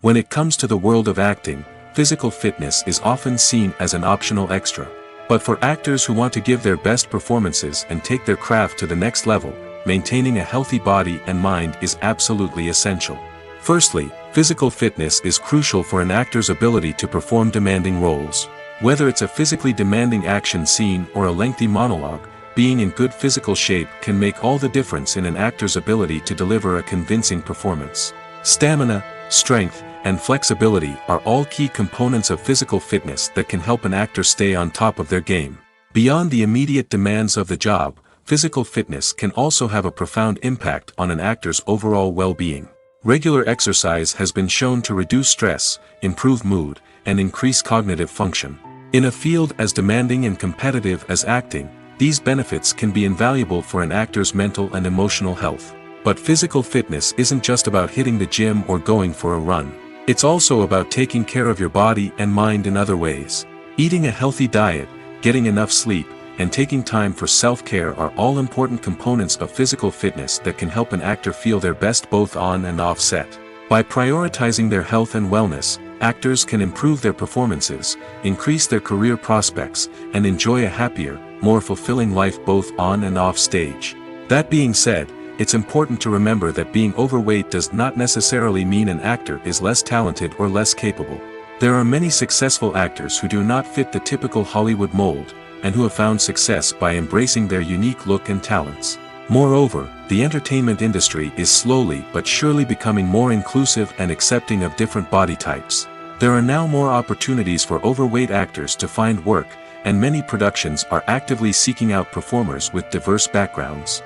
When it comes to the world of acting, physical fitness is often seen as an optional extra. But for actors who want to give their best performances and take their craft to the next level, maintaining a healthy body and mind is absolutely essential. Firstly, physical fitness is crucial for an actor's ability to perform demanding roles. Whether it's a physically demanding action scene or a lengthy monologue, being in good physical shape can make all the difference in an actor's ability to deliver a convincing performance. Stamina, strength, and flexibility are all key components of physical fitness that can help an actor stay on top of their game. Beyond the immediate demands of the job, physical fitness can also have a profound impact on an actor's overall well-being. Regular exercise has been shown to reduce stress, improve mood, and increase cognitive function. In a field as demanding and competitive as acting, these benefits can be invaluable for an actor's mental and emotional health. But physical fitness isn't just about hitting the gym or going for a run. It's also about taking care of your body and mind in other ways. Eating a healthy diet, getting enough sleep, and taking time for self-care are all important components of physical fitness that can help an actor feel their best both on and off set. By prioritizing their health and wellness, actors can improve their performances, increase their career prospects, and enjoy a happier, more fulfilling life both on and off stage. That being said, it's important to remember that being overweight does not necessarily mean an actor is less talented or less capable. There are many successful actors who do not fit the typical Hollywood mold, and who have found success by embracing their unique look and talents. Moreover, the entertainment industry is slowly but surely becoming more inclusive and accepting of different body types. There are now more opportunities for overweight actors to find work, and many productions are actively seeking out performers with diverse backgrounds.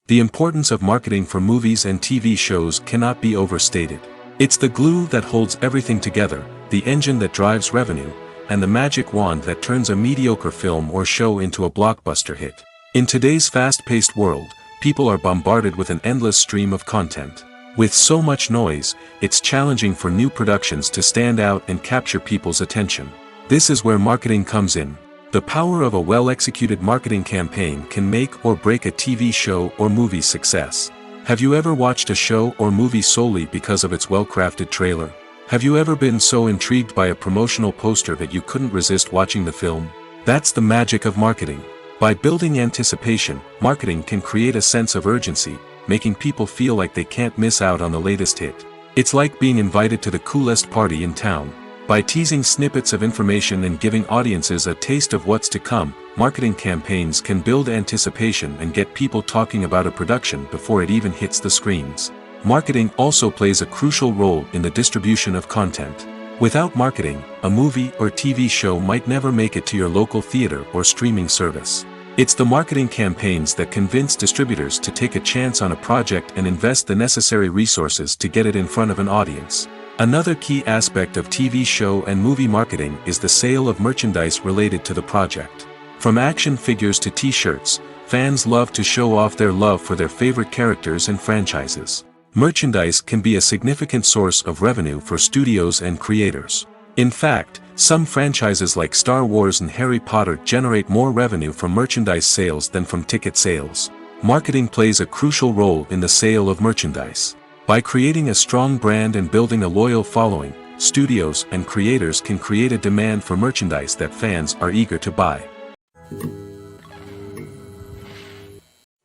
The importance of marketing for movies and TV shows cannot be overstated. It's the glue that holds everything together, the engine that drives revenue, and the magic wand that turns a mediocre film or show into a blockbuster hit. In today's fast-paced world, people are bombarded with an endless stream of content. With so much noise, it's challenging for new productions to stand out and capture people's attention. This is where marketing comes in. The power of a well-executed marketing campaign can make or break a TV show or movie's success. Have you ever watched a show or movie solely because of its well-crafted trailer? Have you ever been so intrigued by a promotional poster that you couldn't resist watching the film? That's the magic of marketing. By building anticipation, marketing can create a sense of urgency, making people feel like they can't miss out on the latest hit. It's like being invited to the coolest party in town. By teasing snippets of information and giving audiences a taste of what's to come, marketing campaigns can build anticipation and get people talking about a production before it even hits the screens. Marketing also plays a crucial role in the distribution of content. Without marketing, a movie or TV show might never make it to your local theater or streaming service. It's the marketing campaigns that convince distributors to take a chance on a project and invest the necessary resources to get it in front of an audience. Another key aspect of TV show and movie marketing is the sale of merchandise related to the project. From action figures to t-shirts, fans love to show off their love for their favorite characters and franchises. Merchandise can be a significant source of revenue for studios and creators. In fact, some franchises like Star Wars and Harry Potter generate more revenue from merchandise sales than from ticket sales. Marketing plays a crucial role in the sale of merchandise. By creating a strong brand and building a loyal following, studios and creators can create a demand for merchandise that fans are eager to buy.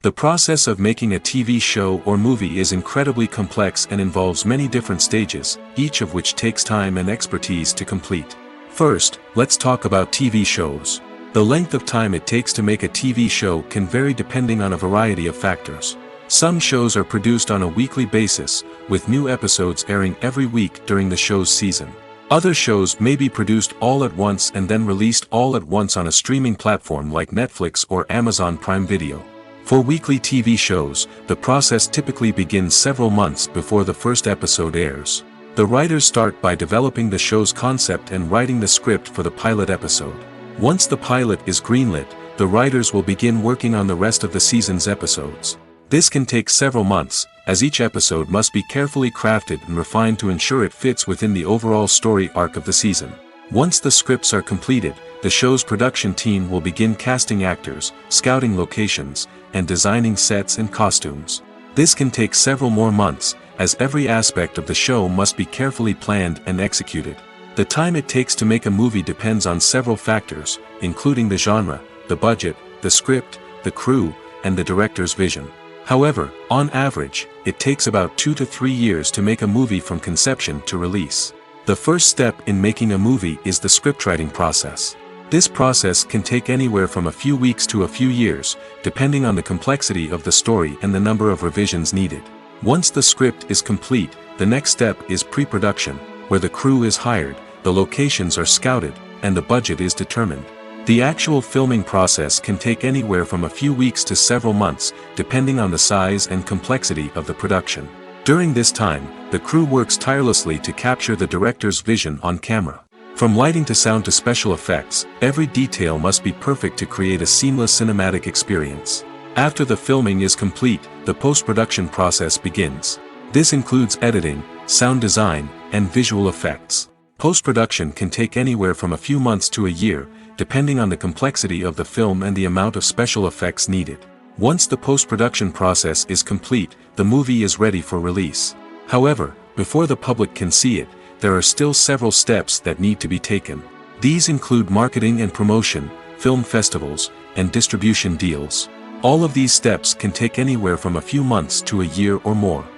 The process of making a TV show or movie is incredibly complex and involves many different stages, each of which takes time and expertise to complete. First, let's talk about TV shows. The length of time it takes to make a TV show can vary depending on a variety of factors. Some shows are produced on a weekly basis, with new episodes airing every week during the show's season. Other shows may be produced all at once and then released all at once on a streaming platform like Netflix or Amazon Prime Video. For weekly TV shows, the process typically begins several months before the first episode airs. The writers start by developing the show's concept and writing the script for the pilot episode. Once the pilot is greenlit, the writers will begin working on the rest of the season's episodes. This can take several months, as each episode must be carefully crafted and refined to ensure it fits within the overall story arc of the season. Once the scripts are completed, the show's production team will begin casting actors, scouting locations, and designing sets and costumes. This can take several more months, as every aspect of the show must be carefully planned and executed. The time it takes to make a movie depends on several factors, including the genre, the budget, the script, the crew, and the director's vision. However, on average, it takes about 2 to 3 years to make a movie from conception to release. The first step in making a movie is the scriptwriting process. This process can take anywhere from a few weeks to a few years, depending on the complexity of the story and the number of revisions needed. Once the script is complete, the next step is pre-production, where the crew is hired, the locations are scouted, and the budget is determined. The actual filming process can take anywhere from a few weeks to several months, depending on the size and complexity of the production. During this time, the crew works tirelessly to capture the director's vision on camera. From lighting to sound to special effects, every detail must be perfect to create a seamless cinematic experience. After the filming is complete, the post-production process begins. This includes editing, sound design, and visual effects. Post-production can take anywhere from a few months to a year, depending on the complexity of the film and the amount of special effects needed. Once the post-production process is complete, the movie is ready for release. However, before the public can see it, there are still several steps that need to be taken. These include marketing and promotion, film festivals, and distribution deals. All of these steps can take anywhere from a few months to a year or more.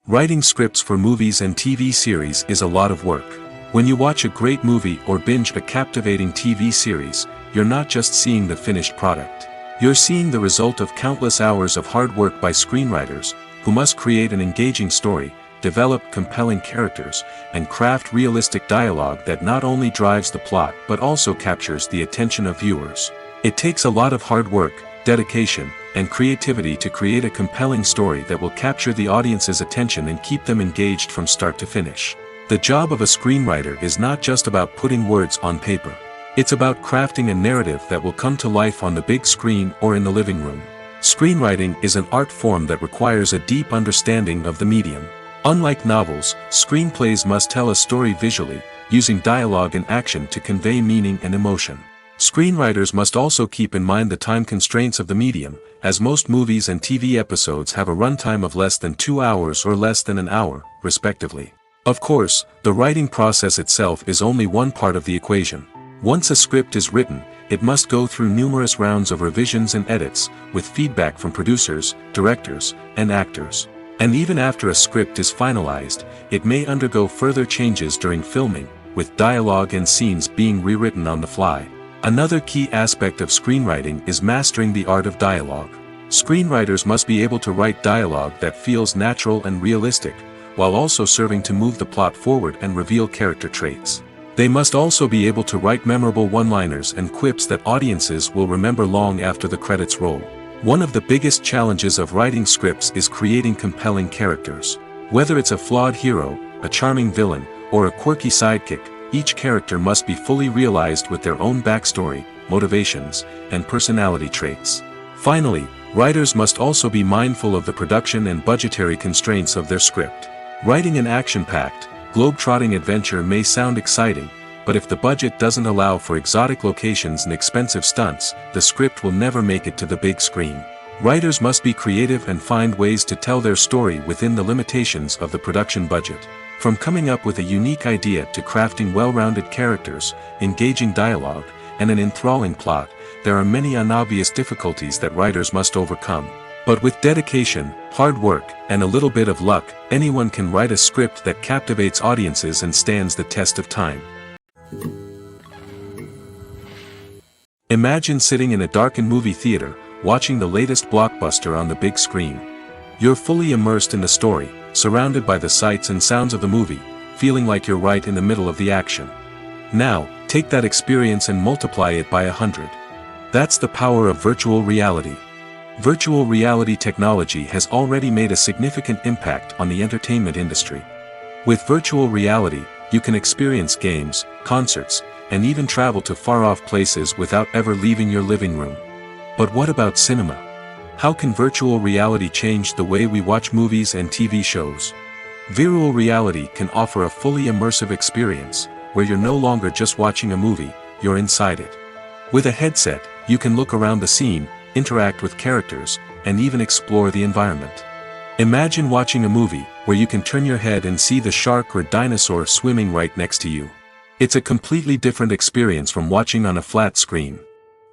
Writing scripts for movies and TV series is a lot of work. When you watch a great movie or binge a captivating TV series, you're not just seeing the finished product. You're seeing the result of countless hours of hard work by screenwriters, who must create an engaging story, develop compelling characters, and craft realistic dialogue that not only drives the plot but also captures the attention of viewers. It takes a lot of hard work, dedication, and creativity to create a compelling story that will capture the audience's attention and keep them engaged from start to finish. The job of a screenwriter is not just about putting words on paper. It's about crafting a narrative that will come to life on the big screen or in the living room. Screenwriting is an art form that requires a deep understanding of the medium. Unlike novels, screenplays must tell a story visually, using dialogue and action to convey meaning and emotion. Screenwriters must also keep in mind the time constraints of the medium, as most movies and TV episodes have a runtime of less than 2 hours or less than an hour, respectively. Of course, the writing process itself is only one part of the equation. Once a script is written, it must go through numerous rounds of revisions and edits, with feedback from producers, directors, and actors. And even after a script is finalized, it may undergo further changes during filming, with dialogue and scenes being rewritten on the fly. Another key aspect of screenwriting is mastering the art of dialogue. Screenwriters must be able to write dialogue that feels natural and realistic, while also serving to move the plot forward and reveal character traits. They must also be able to write memorable one-liners and quips that audiences will remember long after the credits roll. One of the biggest challenges of writing scripts is creating compelling characters. Whether it's a flawed hero, a charming villain, or a quirky sidekick, each character must be fully realized with their own backstory, motivations, and personality traits. Finally, Writers must also be mindful of the production and budgetary constraints of their script. Writing an action-packed, globe-trotting adventure may sound exciting, but if the budget doesn't allow for exotic locations and expensive stunts, the script will never make it to the big screen. Writers must be creative and find ways to tell their story within the limitations of the production budget. From coming up with a unique idea to crafting well-rounded characters, engaging dialogue, and an enthralling plot, there are many unobvious difficulties that writers must overcome. But with dedication, hard work, and a little bit of luck, anyone can write a script that captivates audiences and stands the test of time. Imagine sitting in a darkened movie theater, watching the latest blockbuster on the big screen. You're fully immersed in the story, surrounded by the sights and sounds of the movie, feeling like you're right in the middle of the action. Now, take that experience and multiply it by 100. That's the power of virtual reality. Virtual reality technology has already made a significant impact on the entertainment industry. With virtual reality, you can experience games, concerts, and even travel to far-off places without ever leaving your living room. But what about cinema? How can virtual reality change the way we watch movies and TV shows? Virtual reality can offer a fully immersive experience, where you're no longer just watching a movie, you're inside it. With a headset, you can look around the scene, interact with characters, and even explore the environment. Imagine watching a movie, where you can turn your head and see the shark or dinosaur swimming right next to you. It's a completely different experience from watching on a flat screen.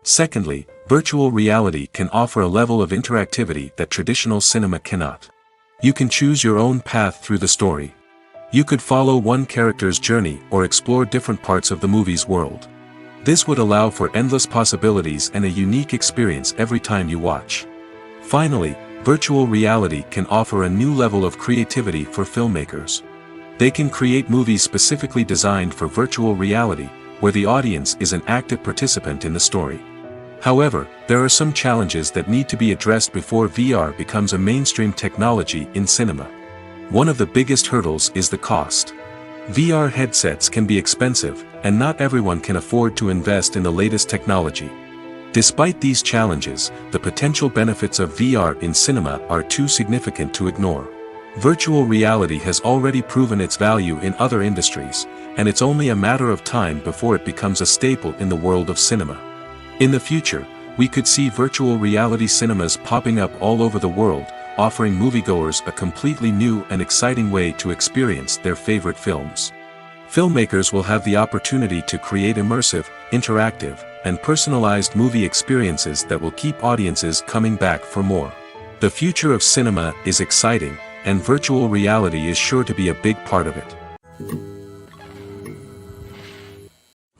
Secondly, virtual reality can offer a level of interactivity that traditional cinema cannot. You can choose your own path through the story. You could follow one character's journey or explore different parts of the movie's world. This would allow for endless possibilities and a unique experience every time you watch. Finally, virtual reality can offer a new level of creativity for filmmakers. They can create movies specifically designed for virtual reality, where the audience is an active participant in the story. However, there are some challenges that need to be addressed before VR becomes a mainstream technology in cinema. One of the biggest hurdles is the cost. VR headsets can be expensive, and not everyone can afford to invest in the latest technology. Despite these challenges, the potential benefits of VR in cinema are too significant to ignore. Virtual reality has already proven its value in other industries, and it's only a matter of time before it becomes a staple in the world of cinema. In the future, we could see virtual reality cinemas popping up all over the world, offering moviegoers a completely new and exciting way to experience their favorite films. Filmmakers will have the opportunity to create immersive, interactive, and personalized movie experiences that will keep audiences coming back for more. The future of cinema is exciting, and virtual reality is sure to be a big part of it.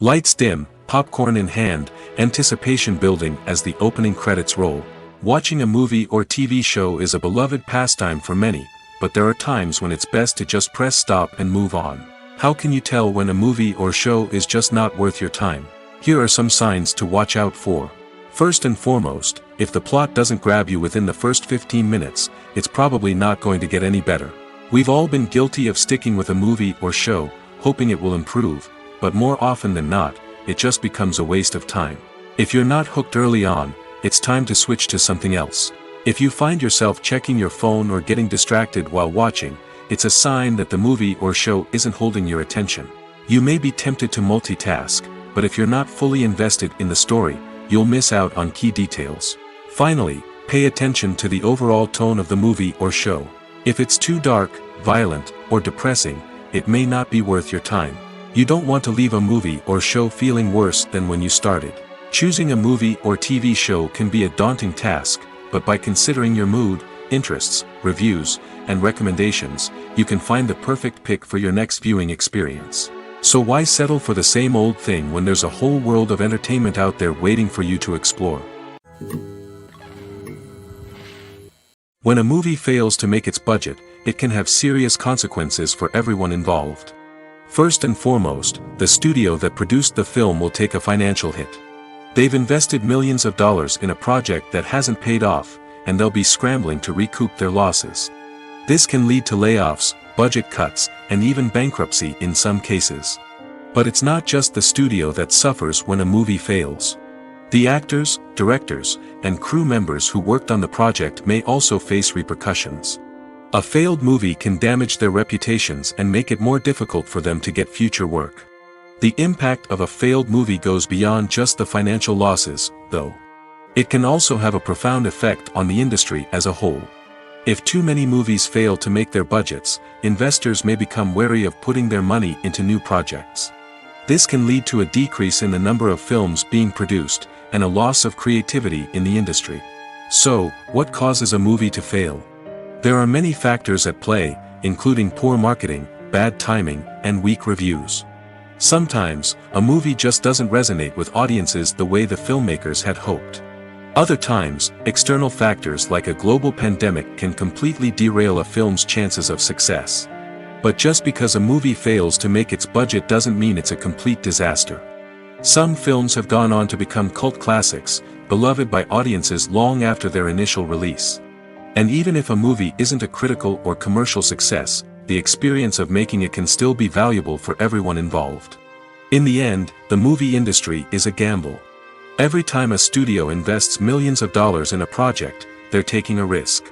Lights dim, popcorn in hand, anticipation building as the opening credits roll. Watching a movie or TV show is a beloved pastime for many, but there are times when it's best to just press stop and move on. How can you tell when a movie or show is just not worth your time? Here are some signs to watch out for. First and foremost, if the plot doesn't grab you within the first 15 minutes, it's probably not going to get any better. We've all been guilty of sticking with a movie or show, hoping it will improve, but more often than not, it just becomes a waste of time. If you're not hooked early on, it's time to switch to something else. If you find yourself checking your phone or getting distracted while watching, it's a sign that the movie or show isn't holding your attention. You may be tempted to multitask, but if you're not fully invested in the story, you'll miss out on key details. Finally, pay attention to the overall tone of the movie or show. If it's too dark, violent, or depressing, it may not be worth your time. You don't want to leave a movie or show feeling worse than when you started. Choosing a movie or TV show can be a daunting task, but by considering your mood, interests, reviews, and recommendations, you can find the perfect pick for your next viewing experience. So why settle for the same old thing when there's a whole world of entertainment out there waiting for you to explore? When a movie fails to make its budget, it can have serious consequences for everyone involved. First and foremost, the studio that produced the film will take a financial hit. They've invested millions of dollars in a project that hasn't paid off, and they'll be scrambling to recoup their losses. This can lead to layoffs, budget cuts, and even bankruptcy in some cases. But it's not just the studio that suffers when a movie fails. The actors, directors, and crew members who worked on the project may also face repercussions. A failed movie can damage their reputations and make it more difficult for them to get future work. The impact of a failed movie goes beyond just the financial losses, though. It can also have a profound effect on the industry as a whole. If too many movies fail to make their budgets, investors may become wary of putting their money into new projects. This can lead to a decrease in the number of films being produced, and a loss of creativity in the industry. So, what causes a movie to fail? There are many factors at play, including poor marketing, bad timing, and weak reviews. Sometimes, a movie just doesn't resonate with audiences the way the filmmakers had hoped. Other times, external factors like a global pandemic can completely derail a film's chances of success. But just because a movie fails to make its budget doesn't mean it's a complete disaster. Some films have gone on to become cult classics, beloved by audiences long after their initial release. And even if a movie isn't a critical or commercial success, the experience of making it can still be valuable for everyone involved. In the end, the movie industry is a gamble. Every time a studio invests millions of dollars in a project, they're taking a risk.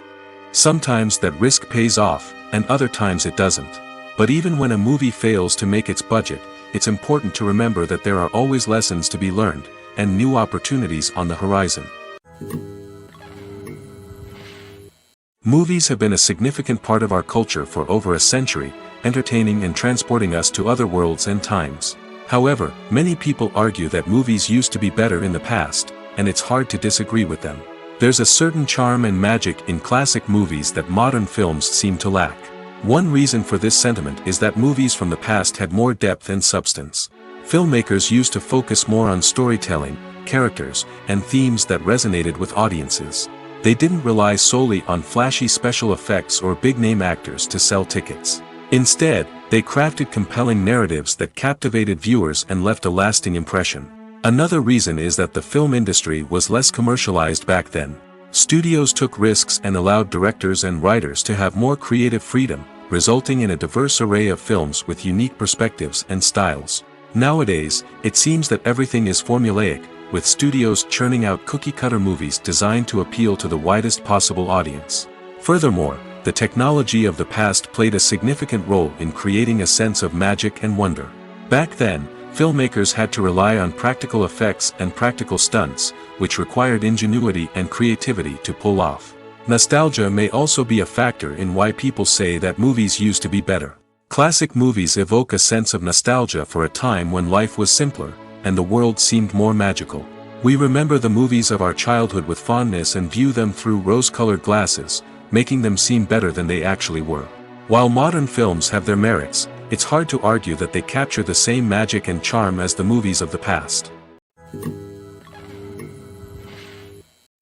Sometimes that risk pays off, and other times it doesn't. But even when a movie fails to make its budget, it's important to remember that there are always lessons to be learned, and new opportunities on the horizon. Movies have been a significant part of our culture for over a century, entertaining and transporting us to other worlds and times. However, many people argue that movies used to be better in the past, and it's hard to disagree with them. There's a certain charm and magic in classic movies that modern films seem to lack. One reason for this sentiment is that movies from the past had more depth and substance. Filmmakers used to focus more on storytelling, characters, and themes that resonated with audiences. They didn't rely solely on flashy special effects or big-name actors to sell tickets. Instead, they crafted compelling narratives that captivated viewers and left a lasting impression. Another reason is that the film industry was less commercialized back then. Studios took risks and allowed directors and writers to have more creative freedom, resulting in a diverse array of films with unique perspectives and styles. Nowadays, it seems that everything is formulaic, with studios churning out cookie-cutter movies designed to appeal to the widest possible audience. Furthermore, the technology of the past played a significant role in creating a sense of magic and wonder. Back then, filmmakers had to rely on practical effects and practical stunts, which required ingenuity and creativity to pull off. Nostalgia may also be a factor in why people say that movies used to be better. Classic movies evoke a sense of nostalgia for a time when life was simpler, and the world seemed more magical. We remember the movies of our childhood with fondness and view them through rose-colored glasses, making them seem better than they actually were. While modern films have their merits, it's hard to argue that they capture the same magic and charm as the movies of the past.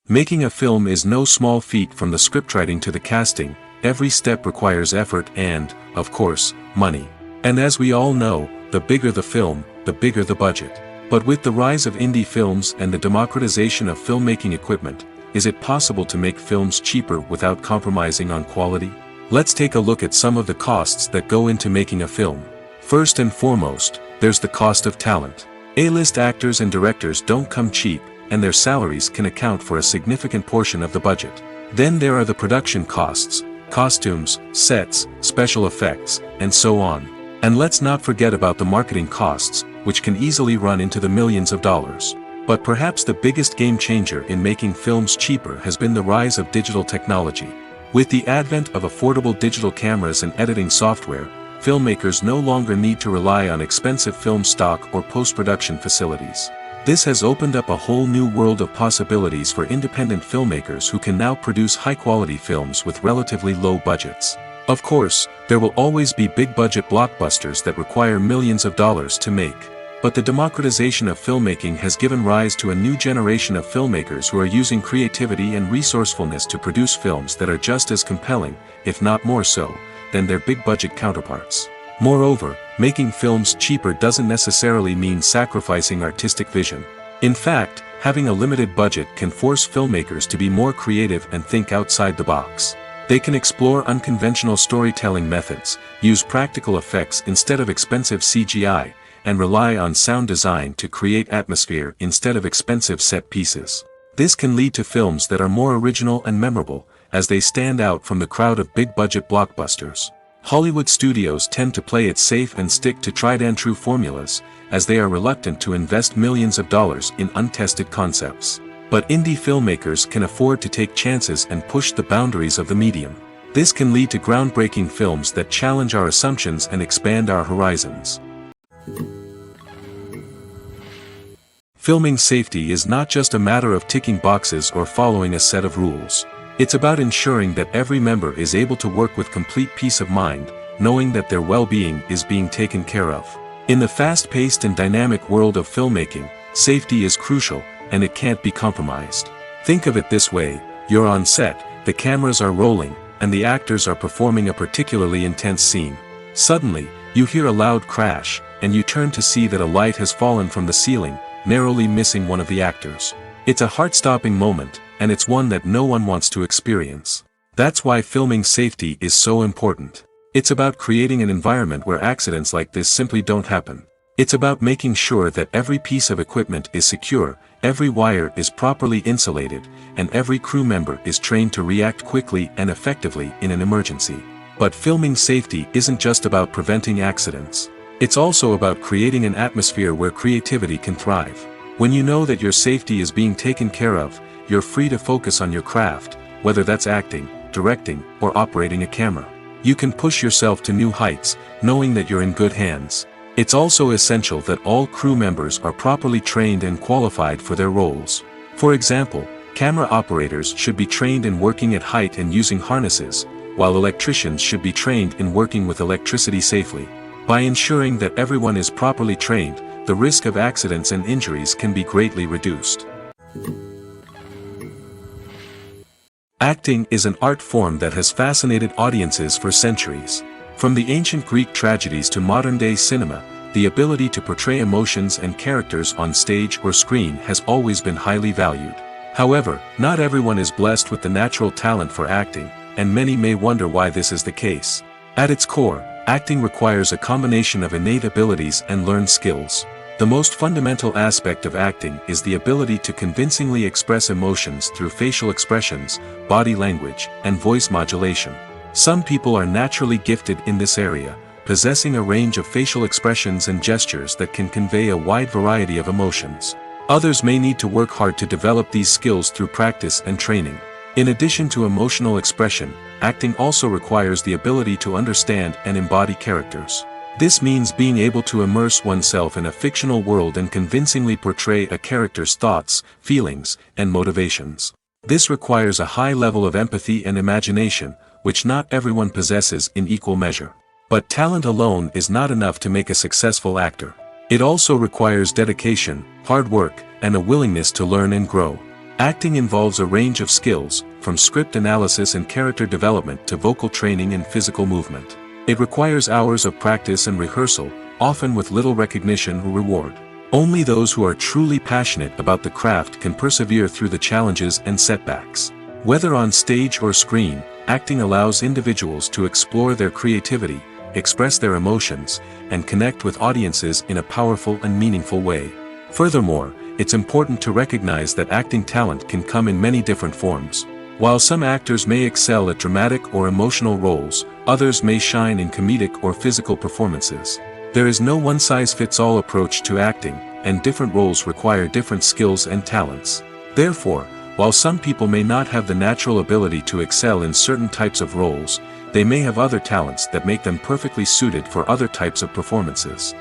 Making a film is no small feat. From the scriptwriting to the casting, every step requires effort and, of course, money. And as we all know, the bigger the film, the bigger the budget. But with the rise of indie films and the democratization of filmmaking equipment, is it possible to make films cheaper without compromising on quality? Let's take a look at some of the costs that go into making a film. First and foremost, there's the cost of talent. A-list actors and directors don't come cheap, and their salaries can account for a significant portion of the budget. Then there are the production costs, costumes, sets, special effects, and so on. And let's not forget about the marketing costs, which can easily run into the millions of dollars. But perhaps the biggest game changer in making films cheaper has been the rise of digital technology. With the advent of affordable digital cameras and editing software, filmmakers no longer need to rely on expensive film stock or post-production facilities. This has opened up a whole new world of possibilities for independent filmmakers who can now produce high-quality films with relatively low budgets. Of course, there will always be big-budget blockbusters that require millions of dollars to make. But the democratization of filmmaking has given rise to a new generation of filmmakers who are using creativity and resourcefulness to produce films that are just as compelling, if not more so, than their big-budget counterparts. Moreover, making films cheaper doesn't necessarily mean sacrificing artistic vision. In fact, having a limited budget can force filmmakers to be more creative and think outside the box. They can explore unconventional storytelling methods, use practical effects instead of expensive CGI, and rely on sound design to create atmosphere instead of expensive set pieces. This can lead to films that are more original and memorable, as they stand out from the crowd of big-budget blockbusters. Hollywood studios tend to play it safe and stick to tried-and-true formulas, as they are reluctant to invest millions of dollars in untested concepts. But indie filmmakers can afford to take chances and push the boundaries of the medium. This can lead to groundbreaking films that challenge our assumptions and expand our horizons. Filming safety is not just a matter of ticking boxes or following a set of rules. It's about ensuring that every member is able to work with complete peace of mind, knowing that their well-being is being taken care of. In the fast-paced and dynamic world of filmmaking, safety is crucial, and it can't be compromised. Think of it this way: you're on set, the cameras are rolling, and the actors are performing a particularly intense scene. Suddenly, you hear a loud crash, and you turn to see that a light has fallen from the ceiling, narrowly missing one of the actors. It's a heart-stopping moment, and it's one that no one wants to experience. That's why filming safety is so important. It's about creating an environment where accidents like this simply don't happen. It's about making sure that every piece of equipment is secure, every wire is properly insulated, and every crew member is trained to react quickly and effectively in an emergency. But filming safety isn't just about preventing accidents. It's also about creating an atmosphere where creativity can thrive. When you know that your safety is being taken care of, you're free to focus on your craft, whether that's acting, directing, or operating a camera. You can push yourself to new heights, knowing that you're in good hands. It's also essential that all crew members are properly trained and qualified for their roles. For example, camera operators should be trained in working at height and using harnesses, while electricians should be trained in working with electricity safely. By ensuring that everyone is properly trained, the risk of accidents and injuries can be greatly reduced. Acting is an art form that has fascinated audiences for centuries. From the ancient Greek tragedies to modern-day cinema, the ability to portray emotions and characters on stage or screen has always been highly valued. However, not everyone is blessed with the natural talent for acting, and many may wonder why this is the case. At its core, acting requires a combination of innate abilities and learned skills. The most fundamental aspect of acting is the ability to convincingly express emotions through facial expressions, body language, and voice modulation. Some people are naturally gifted in this area, possessing a range of facial expressions and gestures that can convey a wide variety of emotions. Others may need to work hard to develop these skills through practice and training. In addition to emotional expression, acting also requires the ability to understand and embody characters. This means being able to immerse oneself in a fictional world and convincingly portray a character's thoughts, feelings, and motivations. This requires a high level of empathy and imagination, which not everyone possesses in equal measure. But talent alone is not enough to make a successful actor. It also requires dedication, hard work, and a willingness to learn and grow. Acting involves a range of skills, from script analysis and character development to vocal training and physical movement. It requires hours of practice and rehearsal, often with little recognition or reward. Only those who are truly passionate about the craft can persevere through the challenges and setbacks. Whether on stage or screen, acting allows individuals to explore their creativity, express their emotions, and connect with audiences in a powerful and meaningful way. Furthermore, it's important to recognize that acting talent can come in many different forms. While some actors may excel at dramatic or emotional roles, others may shine in comedic or physical performances. There is no one-size-fits-all approach to acting, and different roles require different skills and talents. Therefore, while some people may not have the natural ability to excel in certain types of roles, they may have other talents that make them perfectly suited for other types of performances.